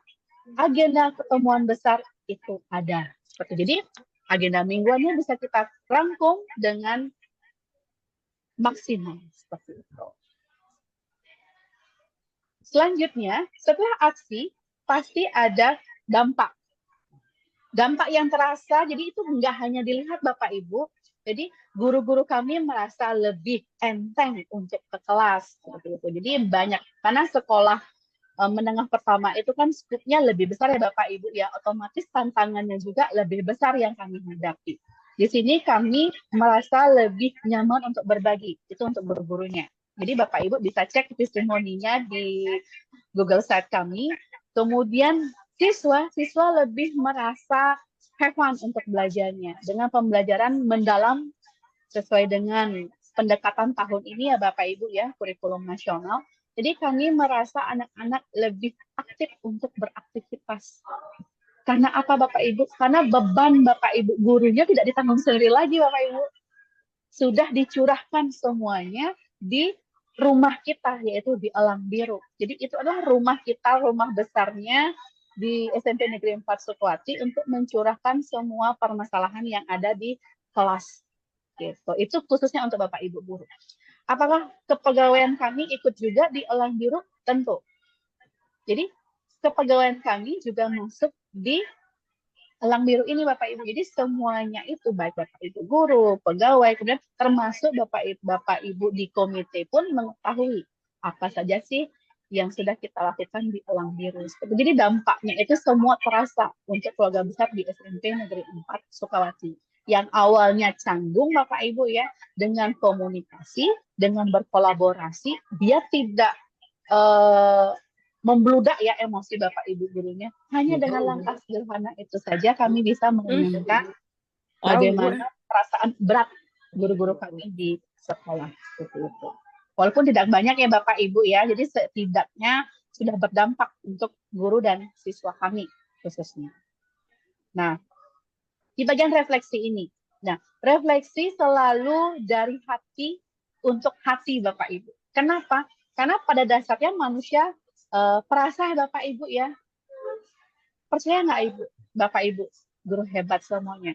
agenda pertemuan besar itu ada. Jadi agenda mingguannya bisa kita rangkum dengan maksimal seperti itu. Selanjutnya, setelah aksi pasti ada dampak. Dampak yang terasa, jadi itu enggak hanya dilihat Bapak Ibu, jadi guru-guru kami merasa lebih enteng untuk ke kelas seperti itu. Jadi banyak karena sekolah menengah pertama itu kan skupnya lebih besar ya Bapak Ibu ya, otomatis tantangannya juga lebih besar yang kami hadapi. Di sini kami merasa lebih nyaman untuk berbagi, itu untuk guru-gurunya. Jadi Bapak Ibu bisa cek testimoninya di Google Site kami. Kemudian siswa lebih merasa have fun untuk belajarnya dengan pembelajaran mendalam sesuai dengan pendekatan tahun ini ya Bapak Ibu ya, kurikulum nasional. Jadi kami merasa anak-anak lebih aktif untuk beraktivitas. Karena apa Bapak Ibu? Karena beban Bapak Ibu gurunya tidak ditanggung sendiri lagi Bapak Ibu. Sudah dicurahkan semuanya di rumah kita, yaitu di Elang Biru. Jadi itu adalah rumah kita, rumah besarnya di SMP Negeri 4 Sukawati untuk mencurahkan semua permasalahan yang ada di kelas. Gitu. Itu khususnya untuk Bapak Ibu guru. Apakah kepegawaian kami ikut juga di Elang Biru? Tentu. Jadi kepegawaian kami juga masuk di Elang Biru ini Bapak Ibu. Jadi semuanya itu baik Bapak Ibu guru, pegawai, kemudian termasuk Bapak Ibu di komite pun mengetahui apa saja sih yang sudah kita lakukan di Elang Biru. Jadi dampaknya itu semua terasa untuk keluarga besar di SMP Negeri 4 Sukawati. Yang awalnya canggung Bapak Ibu ya, dengan komunikasi, dengan berkolaborasi, dia tidak membludak ya emosi Bapak Ibu gurunya. Hanya dengan langkah sederhana itu saja kami bisa meringankan bagaimana perasaan berat guru-guru kami di sekolah seperti itu. Walaupun tidak banyak ya Bapak Ibu ya, jadi setidaknya sudah berdampak untuk guru dan siswa kami khususnya. Nah, di bagian refleksi ini. Nah, refleksi selalu dari hati untuk hati Bapak Ibu. Kenapa? Karena pada dasarnya manusia perasa Bapak Ibu ya. Percaya nggak Ibu? Bapak Ibu, guru hebat semuanya.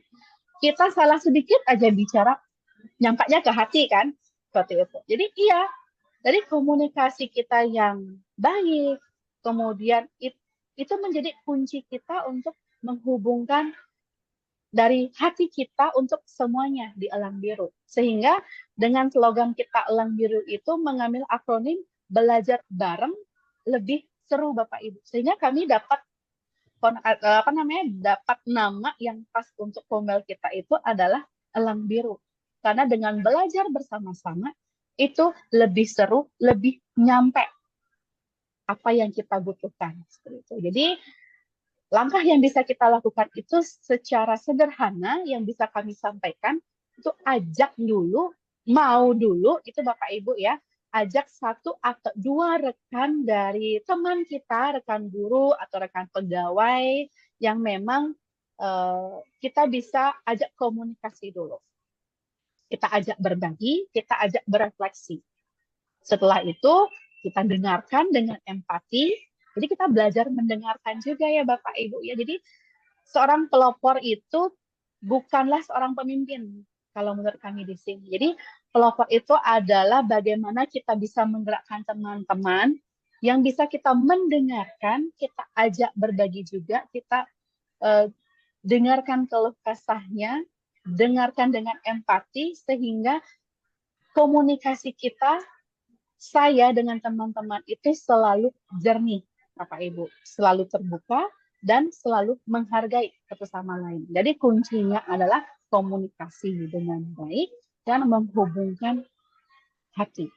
Kita salah sedikit aja bicara, nyampaknya ke hati kan? Seperti itu. Jadi iya, dari komunikasi kita yang baik, kemudian itu menjadi kunci kita untuk menghubungkan dari hati kita untuk semuanya di Elang Biru. Sehingga dengan slogan kita Elang Biru itu mengambil akronim belajar bareng lebih seru Bapak Ibu. Sehingga kami dapat dapat nama yang pas untuk pomel kita itu adalah Elang Biru. Karena dengan belajar bersama-sama itu lebih seru, lebih nyampe apa yang kita butuhkan. Seperti itu. Jadi langkah yang bisa kita lakukan itu secara sederhana yang bisa kami sampaikan itu ajak dulu, mau dulu itu Bapak Ibu ya, ajak 1 atau 2 rekan dari teman kita, rekan guru atau rekan pegawai yang memang kita bisa ajak komunikasi dulu. Kita ajak berbagi, kita ajak berefleksi. Setelah itu kita dengarkan dengan empati. Jadi kita belajar mendengarkan juga ya Bapak Ibu ya. Jadi seorang pelopor itu bukanlah seorang pemimpin kalau menurut kami di sini. Jadi pelopor itu adalah bagaimana kita bisa menggerakkan teman-teman yang bisa kita mendengarkan, kita ajak berbagi juga, kita dengarkan keluh kesahnya, dengarkan dengan empati sehingga komunikasi kita, saya dengan teman-teman itu selalu jernih. Bapak Ibu, selalu terbuka dan selalu menghargai satu sama lain. Jadi kuncinya adalah komunikasi dengan baik dan menghubungkan hati.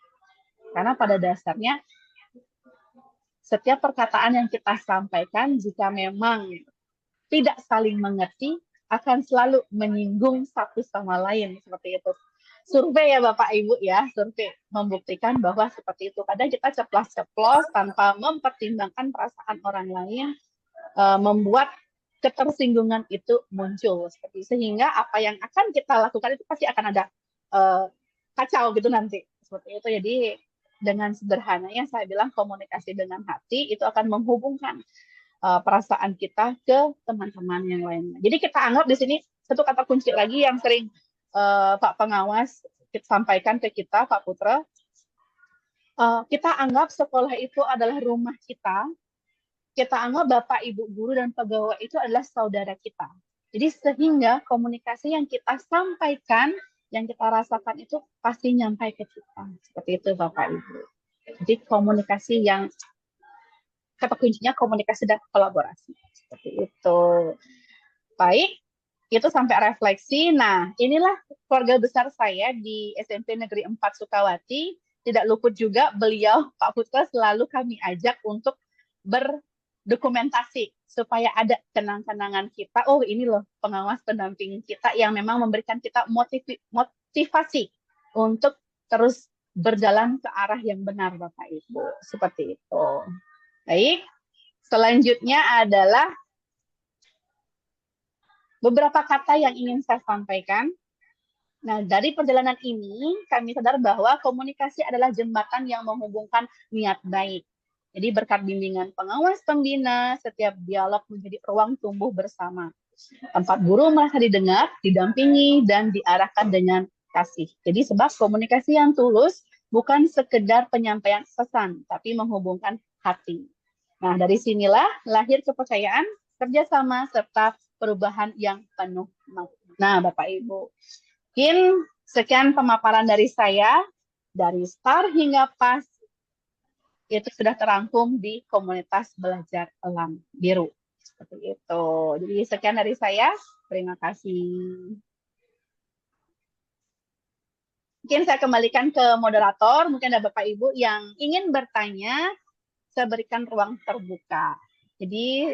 Karena pada dasarnya setiap perkataan yang kita sampaikan jika memang tidak saling mengerti akan selalu menyinggung satu sama lain seperti itu. Survei ya Bapak Ibu ya, survei membuktikan bahwa seperti itu. Kadang kita ceplos-ceplos tanpa mempertimbangkan perasaan orang lain, membuat ketersinggungan itu muncul. Sehingga apa yang akan kita lakukan itu pasti akan ada kacau gitu nanti. Seperti itu. Jadi dengan sederhananya saya bilang komunikasi dengan hati itu akan menghubungkan perasaan kita ke teman-teman yang lainnya. Jadi kita anggap di sini satu kata kunci lagi yang sering Pak Pengawas sampaikan ke kita, Pak Putra, kita anggap sekolah itu adalah rumah kita anggap Bapak, Ibu, Guru, dan pegawai itu adalah saudara kita. Jadi sehingga komunikasi yang kita sampaikan, yang kita rasakan itu pasti nyampai ke kita. Seperti itu Bapak, Ibu. Jadi komunikasi yang, kata kuncinya komunikasi dan kolaborasi. Seperti itu. Baik. Itu sampai refleksi. Nah, inilah keluarga besar saya di SMP Negeri 4 Sukawati. Tidak luput juga beliau, Pak Putra, selalu kami ajak untuk berdokumentasi supaya ada kenang-kenangan kita. Oh, ini loh pengawas pendamping kita yang memang memberikan kita motivasi untuk terus berjalan ke arah yang benar, Bapak Ibu. Seperti itu. Baik. Selanjutnya adalah beberapa kata yang ingin saya sampaikan. Nah, dari perjalanan ini, kami sadar bahwa komunikasi adalah jembatan yang menghubungkan niat baik. Jadi berkat bimbingan pengawas pembina, setiap dialog menjadi ruang tumbuh bersama. Tempat guru merasa didengar, didampingi, dan diarahkan dengan kasih. Jadi sebab komunikasi yang tulus bukan sekedar penyampaian pesan, tapi menghubungkan hati. Nah, dari sinilah lahir kepercayaan, kerjasama, serta perubahan yang penuh makna. Nah, Bapak Ibu, mungkin sekian pemaparan dari saya, dari start hingga pas, itu sudah terangkum di komunitas belajar Elang Biru. Seperti itu. Jadi sekian dari saya, terima kasih. Mungkin saya kembalikan ke moderator, mungkin ada Bapak Ibu yang ingin bertanya, saya berikan ruang terbuka. Jadi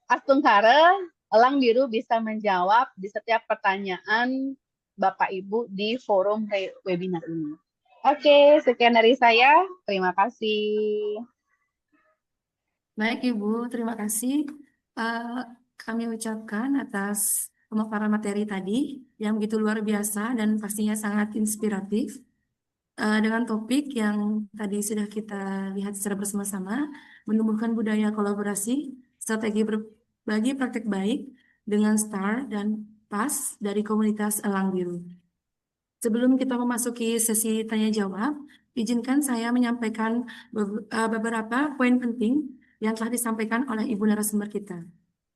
Astungkara, Elang Biru bisa menjawab di setiap pertanyaan Bapak Ibu di forum webinar ini. Oke, sekian dari saya. Terima kasih. Baik Ibu, terima kasih. Eh, Kami ucapkan atas pemaparan materi tadi yang begitu luar biasa dan pastinya sangat inspiratif. Dengan topik yang tadi sudah kita lihat secara bersama-sama, menumbuhkan budaya kolaborasi, strategi berbagi praktek baik dengan STAR dan PAS dari komunitas Elang Biru. Sebelum kita memasuki sesi tanya-jawab, izinkan saya menyampaikan beberapa poin penting yang telah disampaikan oleh Ibu narasumber kita.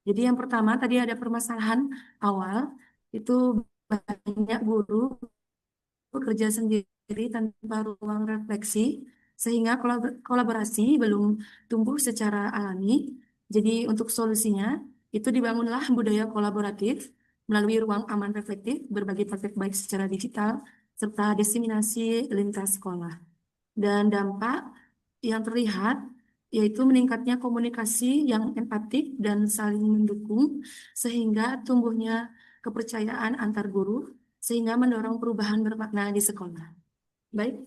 Jadi yang pertama tadi ada permasalahan awal, itu banyak guru bekerja sendiri tanpa ruang refleksi, sehingga kolaborasi belum tumbuh secara alami. Jadi untuk solusinya, itu dibangunlah budaya kolaboratif melalui ruang aman reflektif, berbagi praktek baik secara digital, serta diseminasi lintas sekolah. Dan dampak yang terlihat yaitu meningkatnya komunikasi yang empatik dan saling mendukung, sehingga tumbuhnya kepercayaan antar guru, sehingga mendorong perubahan bermakna di sekolah. Baik,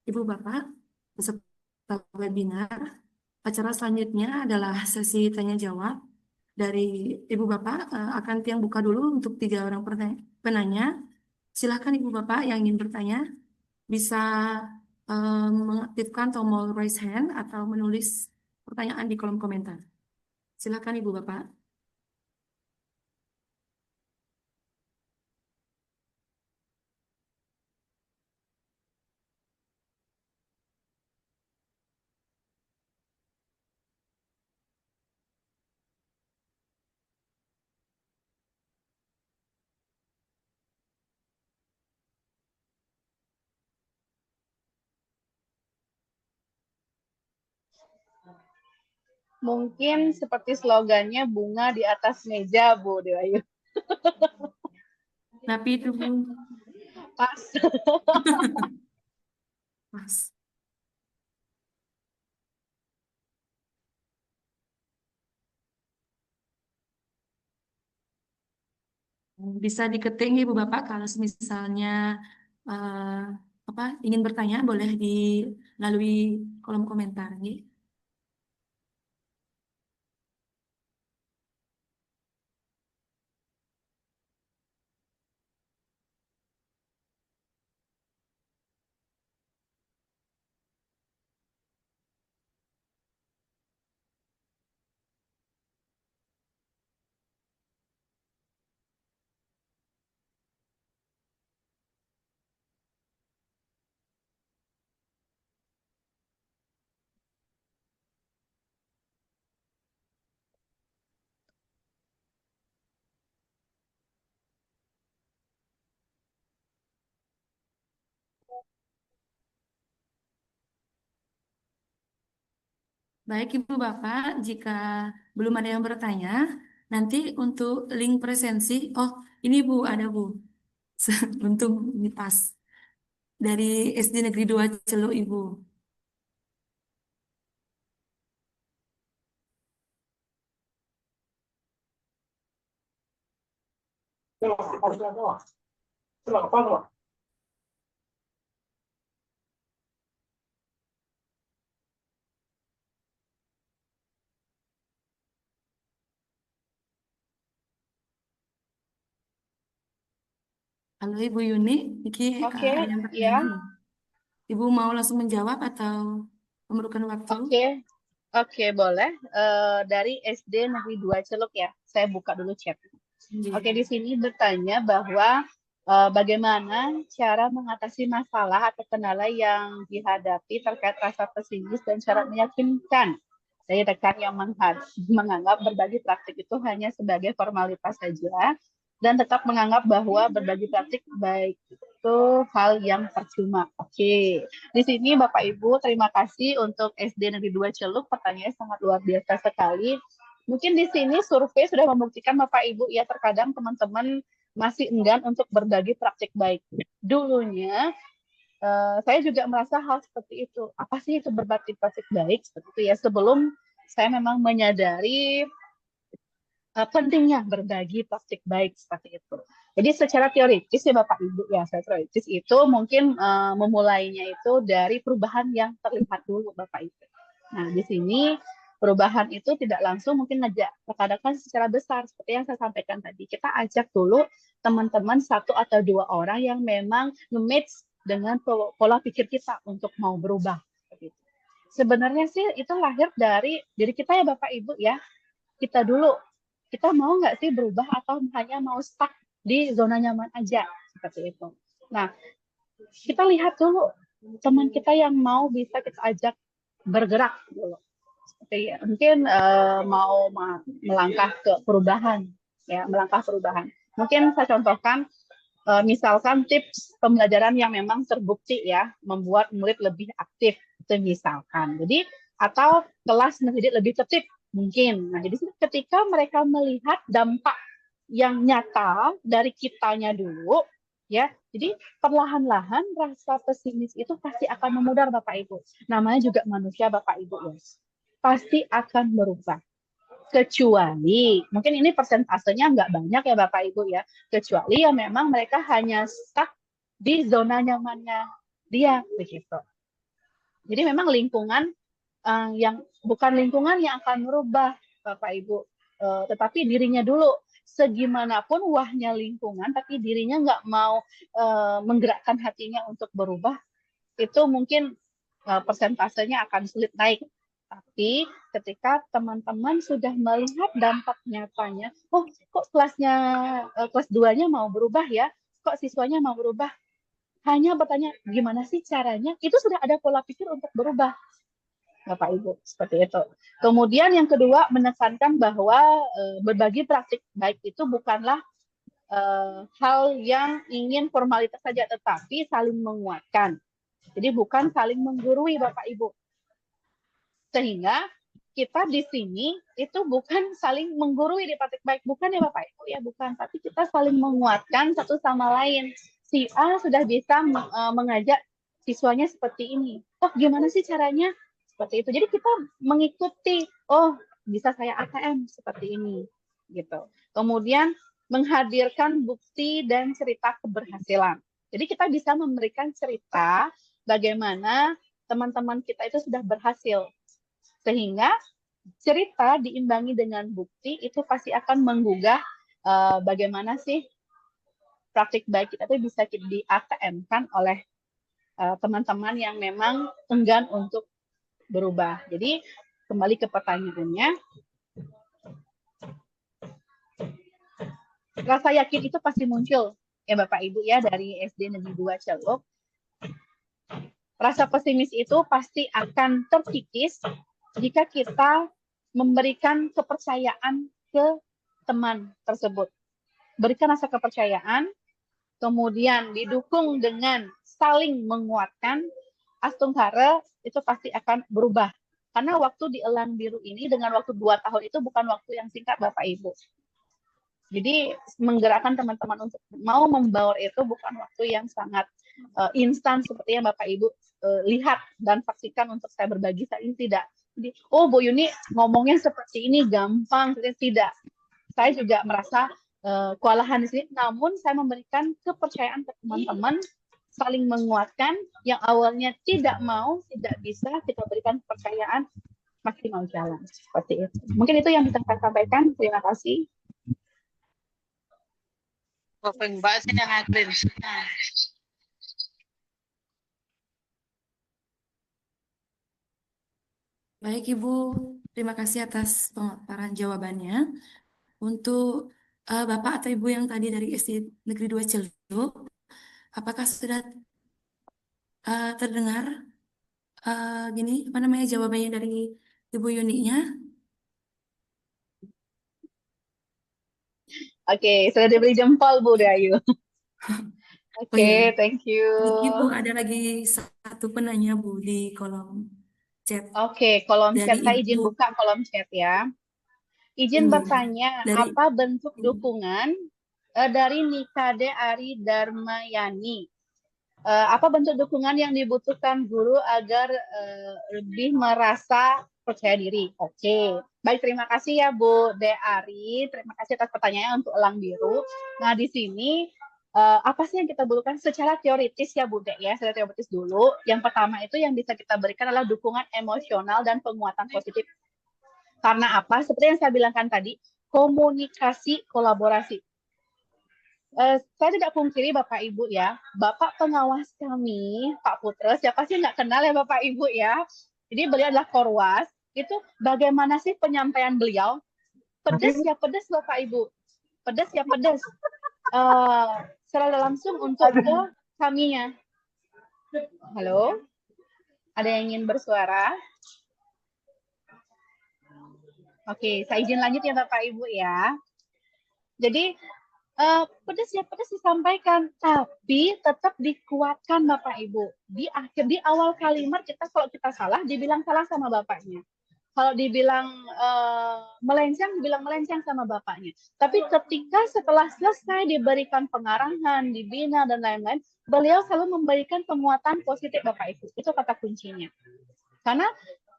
Ibu Bapak, peserta webinar, acara selanjutnya adalah sesi tanya jawab. Dari Ibu Bapak akan Tiang buka dulu untuk 3 orang penanya. Silakan Ibu Bapak yang ingin bertanya bisa mengaktifkan tombol raise hand atau menulis pertanyaan di kolom komentar. Silakan Ibu Bapak. Mungkin seperti slogannya bunga di atas meja, Bu Dewayu. Tapi itu Bu. Pas. Pas. Bisa diketik Ibu Bapak kalau misalnya ingin bertanya boleh dilalui kolom komentar. Nih. Baik Ibu Bapak, jika belum ada yang bertanya, nanti untuk link presensi, oh ini Bu, ada Bu. Untung ini pas. Dari SD Negeri 2 Celuk Ibu. Halo Ibu Yuni, ini Oke, ada yang ya. bertanya. Ibu mau langsung menjawab atau memerlukan waktu? Oke, boleh. Dari SD Negeri 2 Celuk ya. Saya buka dulu chat. Oke, di sini bertanya bahwa bagaimana cara mengatasi masalah atau kendala yang dihadapi terkait rasa pesimis dan cara meyakinkan dari rekan yang menganggap berbagi praktik itu hanya sebagai formalitas saja dan tetap menganggap bahwa berbagi praktik baik itu hal yang percuma. Oke, di sini Bapak Ibu terima kasih untuk SD Negeri 2 Celuk, pertanyaannya sangat luar biasa sekali. Mungkin di sini survei sudah membuktikan Bapak Ibu ya terkadang teman-teman masih enggan untuk berbagi praktik baik. Dulunya saya juga merasa hal seperti itu. Apa sih itu berbakti praktik baik seperti itu ya? Sebelum saya memang menyadari pentingnya berbagi praktik baik seperti itu. Jadi secara teoritis ya Bapak Ibu ya, secara teoritis itu mungkin memulainya itu dari perubahan yang terlihat dulu Bapak Ibu. Nah di sini perubahan itu tidak langsung mungkin ngajak kadang-kadang secara besar seperti yang saya sampaikan tadi. Kita ajak dulu teman-teman 1 atau 2 orang yang memang nge-match dengan pola pikir kita untuk mau berubah. Sebenarnya sih itu lahir dari diri kita ya Bapak Ibu ya. Kita dulu, kita mau nggak sih berubah atau hanya mau stuck di zona nyaman aja seperti itu. Nah, kita lihat dulu teman kita yang mau bisa kita ajak bergerak dulu. Seperti mungkin mau melangkah ke perubahan, ya melangkah perubahan. Mungkin saya contohkan, misalkan tips pembelajaran yang memang terbukti ya membuat murid lebih aktif, itu misalkan. Jadi atau kelas menjadi lebih tertib mungkin. Nah, jadi ketika mereka melihat dampak yang nyata dari kitanya dulu, ya, jadi perlahan-lahan rasa pesimis itu pasti akan memudar Bapak Ibu. Namanya juga manusia Bapak Ibu ya, pasti akan berubah. Kecuali, mungkin ini persentasenya nggak banyak ya Bapak Ibu ya, kecuali ya memang mereka hanya stuck di zona nyamannya dia begitu. Jadi memang lingkungan yang bukan lingkungan yang akan merubah Bapak Ibu, tetapi dirinya dulu. Segimanapun wahnya lingkungan, tapi dirinya nggak mau menggerakkan hatinya untuk berubah, itu mungkin persentasenya akan sulit naik. Tapi ketika teman-teman sudah melihat dampak nyatanya, oh kok kelasnya kelas 2-nya mau berubah ya, kok siswanya mau berubah, hanya bertanya gimana sih caranya, itu sudah ada pola pikir untuk berubah Bapak Ibu, seperti itu. Kemudian yang kedua, menekankan bahwa berbagi praktik baik itu bukanlah hal yang ingin formalitas saja, tetapi saling menguatkan. Jadi bukan saling menggurui Bapak Ibu. Sehingga kita di sini itu bukan saling menggurui di praktik baik, bukan ya Bapak Ibu ya, bukan. Tapi kita saling menguatkan satu sama lain. Si A sudah bisa mengajak siswanya seperti ini. Oh, gimana sih caranya? Seperti itu. Jadi kita mengikuti, oh bisa saya ATM seperti ini, gitu. Kemudian menghadirkan bukti dan cerita keberhasilan. Jadi kita bisa memberikan cerita bagaimana teman-teman kita itu sudah berhasil. Sehingga cerita diimbangi dengan bukti itu pasti akan menggugah bagaimana sih praktik baik kita itu bisa di ATM-kan oleh teman-teman yang memang enggan untuk berubah. Jadi kembali ke pertanyaannya, rasa yakin itu pasti muncul ya Bapak Ibu ya dari SD Negeri 2 Celuk. Rasa pesimis itu pasti akan terkikis jika kita memberikan kepercayaan ke teman tersebut. Berikan rasa kepercayaan, kemudian didukung dengan saling menguatkan, Astungkara itu pasti akan berubah. Karena waktu di Elang Biru ini dengan waktu 2 tahun itu bukan waktu yang singkat Bapak Ibu. Jadi menggerakkan teman-teman untuk mau membaur itu bukan waktu yang sangat instan seperti yang Bapak Ibu lihat dan saksikan untuk saya berbagi saat ini, tidak. Jadi, oh Bu Yuni ngomongnya seperti ini gampang, tidak. Saya juga merasa kewalahan di sini, namun saya memberikan kepercayaan ke teman-teman, saling menguatkan, yang awalnya tidak mau, tidak bisa, kita berikan kepercayaan, maksimal jalan. Seperti itu. Mungkin itu yang bisa saya sampaikan. Terima kasih. Baik Ibu, terima kasih atas pemaparan jawabannya. Untuk Bapak atau Ibu yang tadi dari SD Negeri 2 Celuk, apakah sudah terdengar gini apa namanya jawabannya dari Ibu Yuninya? Oke, sudah diberi jempol Bu Dayu. Oh iya, Thank you. Ibu ada lagi satu penanya Bu di kolom chat Kolom dari chat, saya izin Ibu. buka kolom chat ya. Izin Iya, bertanya, dari apa bentuk dukungan dari Nikade Ari Darmayani? Apa bentuk dukungan yang dibutuhkan guru agar lebih merasa percaya diri? Oke, baik, terima kasih ya Bu De Ari. Terima kasih atas pertanyaannya untuk Elang Biru. Nah, di sini apa sih yang kita butuhkan secara teoritis ya Bu De ya, secara teoritis dulu. Yang pertama itu yang bisa kita berikan adalah dukungan emosional dan penguatan positif. Karena apa? Seperti yang saya bilangkan tadi, komunikasi, kolaborasi. Saya tidak pungkiri Bapak Ibu ya, Bapak pengawas kami, Pak Putra, siapa sih nggak kenal ya Bapak Ibu ya. Jadi beliau adalah Korwas, itu bagaimana sih penyampaian beliau? Pedes ya pedes Bapak Ibu, pedes ya pedes. Secara langsung untuk ke kaminya. Halo, ada yang ingin bersuara? Oke, saya izin lanjut ya Bapak Ibu ya. Jadi pedas ya pedas disampaikan, tapi tetap dikuatkan Bapak Ibu. Di awal kalimat kita kalau kita salah dibilang salah sama bapaknya. Kalau dibilang melenceng, dibilang melenceng sama bapaknya. Tapi ketika setelah selesai diberikan pengarahan, dibina dan lain-lain, beliau selalu memberikan penguatan positif Bapak Ibu. Itu kata kuncinya. Karena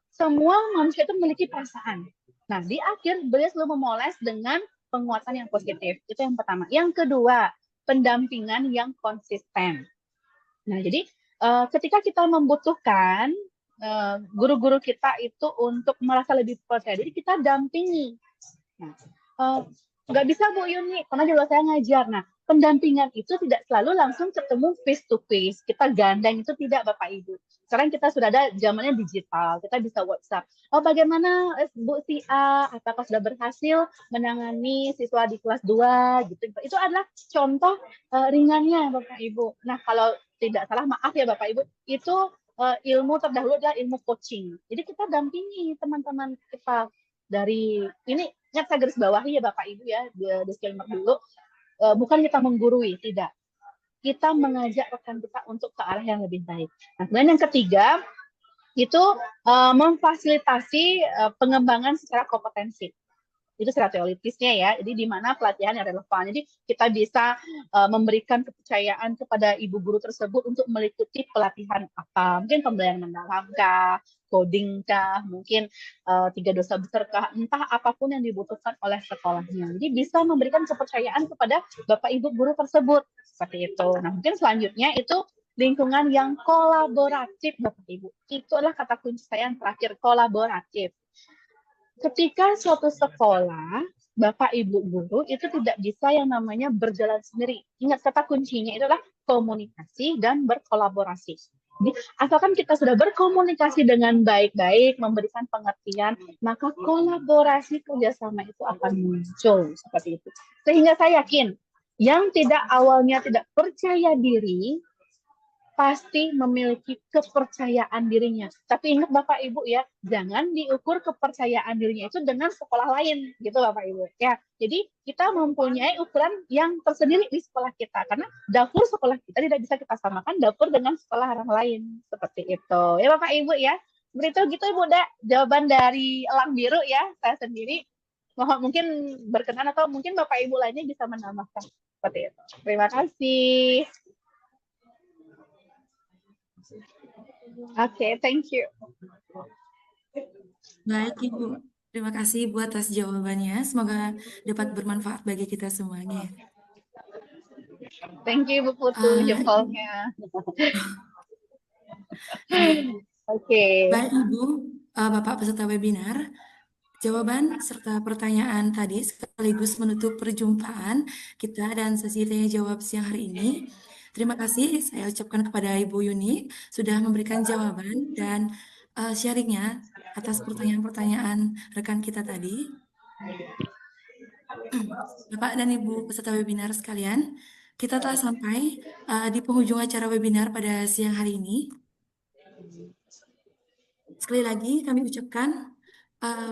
semua manusia itu memiliki perasaan. Nah, di akhir beliau selalu memoles dengan penguatan yang positif. Itu yang pertama. Yang kedua, pendampingan yang konsisten. Nah, jadi ketika kita membutuhkan guru-guru kita itu untuk merasa lebih percaya diri, kita dampingi. Nah, nggak bisa Bu Yuni, karena juga saya ngajar. Nah, pendampingan itu tidak selalu langsung ketemu face to face. Kita gandeng itu tidak Bapak Ibu. Sekarang kita sudah ada zamannya digital, kita bisa WhatsApp. Oh, bagaimana Bu si A, apakah sudah berhasil menangani siswa di kelas 2 gitu. Itu adalah contoh ringannya Bapak Ibu. Nah, kalau tidak salah maaf ya Bapak Ibu, itu ilmu terdahulu adalah ilmu coaching. Jadi kita dampingi teman-teman kita dari ini, ingat saya garis bawahi ya Bapak Ibu ya, disclaimer dulu, bukan kita menggurui, tidak. Kita mengajak rekan kita untuk ke arah yang lebih baik. Nah, kemudian yang ketiga, itu memfasilitasi pengembangan secara kompetensi. Itu secara teoritisnya ya, jadi di mana pelatihan yang relevan. Jadi kita bisa memberikan kepercayaan kepada ibu guru tersebut untuk mengikuti pelatihan apa, mungkin pembelajaran mendalam kah, coding kah, mungkin 3 dosa besar kah, entah apapun yang dibutuhkan oleh sekolahnya. Jadi bisa memberikan kepercayaan kepada Bapak Ibu guru tersebut, seperti itu. Nah, mungkin selanjutnya itu lingkungan yang kolaboratif Bapak Ibu. Itu adalah kata kunci saya yang terakhir, kolaboratif. Ketika suatu sekolah, Bapak Ibu guru itu tidak bisa yang namanya berjalan sendiri. Ingat kata kuncinya itu adalah komunikasi dan berkolaborasi. Jadi, asalkan kita sudah berkomunikasi dengan baik-baik, memberikan pengertian, maka kolaborasi kerjasama itu akan muncul seperti itu. Sehingga saya yakin, yang awalnya tidak percaya diri, pasti memiliki kepercayaan dirinya. Tapi ingat Bapak Ibu ya, jangan diukur kepercayaan dirinya itu dengan sekolah lain, gitu Bapak Ibu. Ya, jadi kita mempunyai ukuran yang tersendiri di sekolah kita, karena dapur sekolah kita tidak bisa kita samakan dapur dengan sekolah orang lain, seperti itu. Ya Bapak Ibu ya, seperti itu gitu Ibu Da, jawaban dari Elang Biru ya, saya sendiri. Mohon mungkin berkenan atau mungkin Bapak Ibu lainnya bisa menambahkan seperti itu. Terima kasih. Oke, thank you. Baik, Ibu. Terima kasih Bu atas jawabannya. Semoga dapat bermanfaat bagi kita semuanya. Thank you Bu Putu, jempolnya. Oke. Baik Ibu, Bapak peserta webinar, jawaban serta pertanyaan tadi sekaligus menutup perjumpaan kita dan sesi tanya jawab siang hari ini. Terima kasih saya ucapkan kepada Ibu Yuni sudah memberikan jawaban dan sharingnya atas pertanyaan-pertanyaan rekan kita tadi. Bapak dan Ibu peserta webinar sekalian, kita telah sampai di penghujung acara webinar pada siang hari ini. Sekali lagi kami ucapkan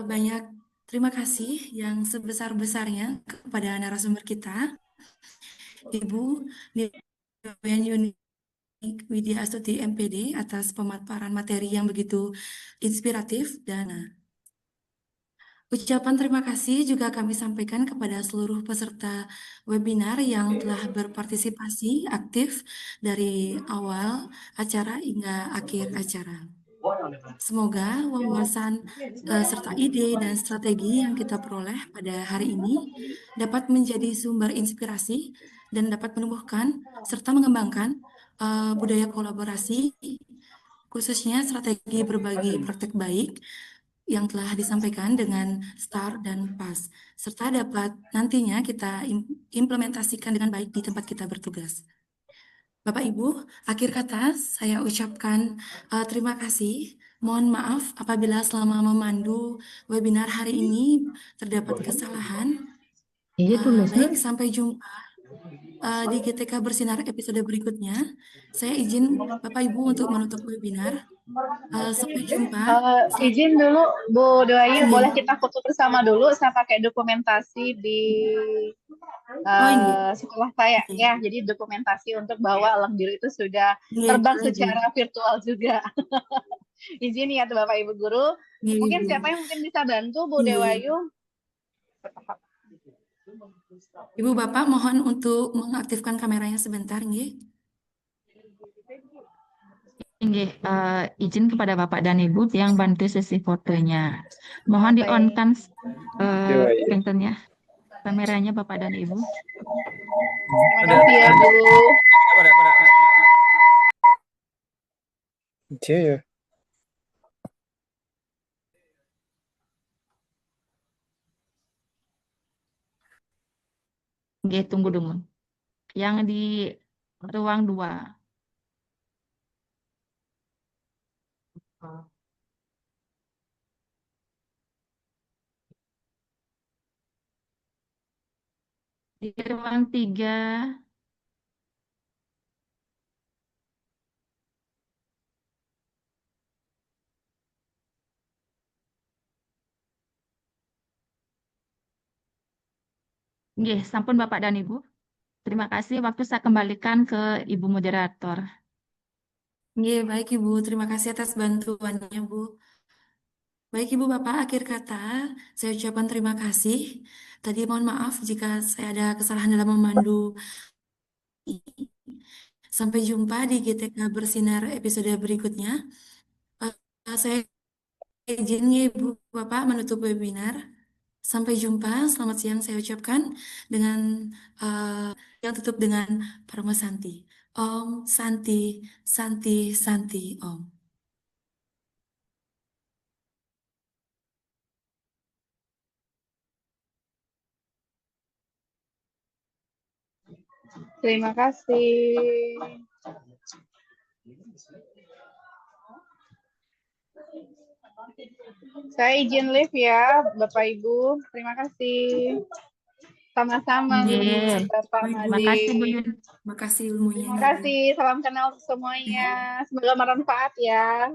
banyak terima kasih yang sebesar-besarnya kepada narasumber kita, Ibu Niken Yuni Widya Astuti MPD atas pemaparan materi yang begitu inspiratif dan Ucapan terima kasih juga kami sampaikan kepada seluruh peserta webinar yang telah berpartisipasi aktif dari awal acara hingga akhir acara. Semoga wawasan serta ide dan strategi yang kita peroleh pada hari ini dapat menjadi sumber inspirasi dan dapat menumbuhkan serta mengembangkan budaya kolaborasi, khususnya strategi berbagi praktek baik yang telah disampaikan dengan STAR dan PAS, serta dapat nantinya kita implementasikan dengan baik di tempat kita bertugas. Bapak Ibu, akhir kata saya ucapkan terima kasih. Mohon maaf apabila selama memandu webinar hari ini terdapat kesalahan. Iya tulisnya. Baik, sampai jumpa di GTK Bersinar episode berikutnya. Saya izin Bapak Ibu untuk menutup webinar. Sampai jumpa. Izin dulu Bu Doayu, Iya. boleh kita foto bersama dulu saya pakai dokumentasi di iya. sekolah saya ya. Jadi dokumentasi untuk bahwa Elang Biru itu sudah Iya, terbang boleh, Bu. secara virtual juga. Izin ya tuh Bapak Ibu guru. Iya, Mungkin Ibu. siapa yang mungkin bisa bantu Bu Iya. Dewayu? Ibu Bapak mohon untuk mengaktifkan kameranya sebentar, nggih. Nggih, izin kepada Bapak dan Ibu yang bantu sesi fotonya. Mohon Baik. di-on-kan pinternya, kameranya Bapak dan Ibu. Terima kasih ya Bu. Iya. Nggih, tunggu dulu. Yang di ruang 2. Di ruang 3. Nggih, sampun Bapak dan Ibu. Terima kasih. Waktu saya kembalikan ke Ibu moderator. Nggih, baik Ibu. Terima kasih atas bantuannya, Bu. Baik Ibu Bapak, akhir kata saya ucapkan terima kasih. Tadi mohon maaf jika saya ada kesalahan dalam memandu. Sampai jumpa di GTK Bersinar episode berikutnya. Saya izin ya Ibu Bapak menutup webinar. Sampai jumpa, selamat siang saya ucapkan dengan yang tutup dengan Parma Santi. Om Santi, Santi, Santi, Om. Terima kasih. Saya izin live ya, Bapak Ibu. Terima kasih. Sama-sama, Nggih. Bapak Baik, Bu. Terima kasih Bu Made. Yun. Terima kasih ilmunya. Terima kasih. Salam kenal semuanya. Semoga bermanfaat ya.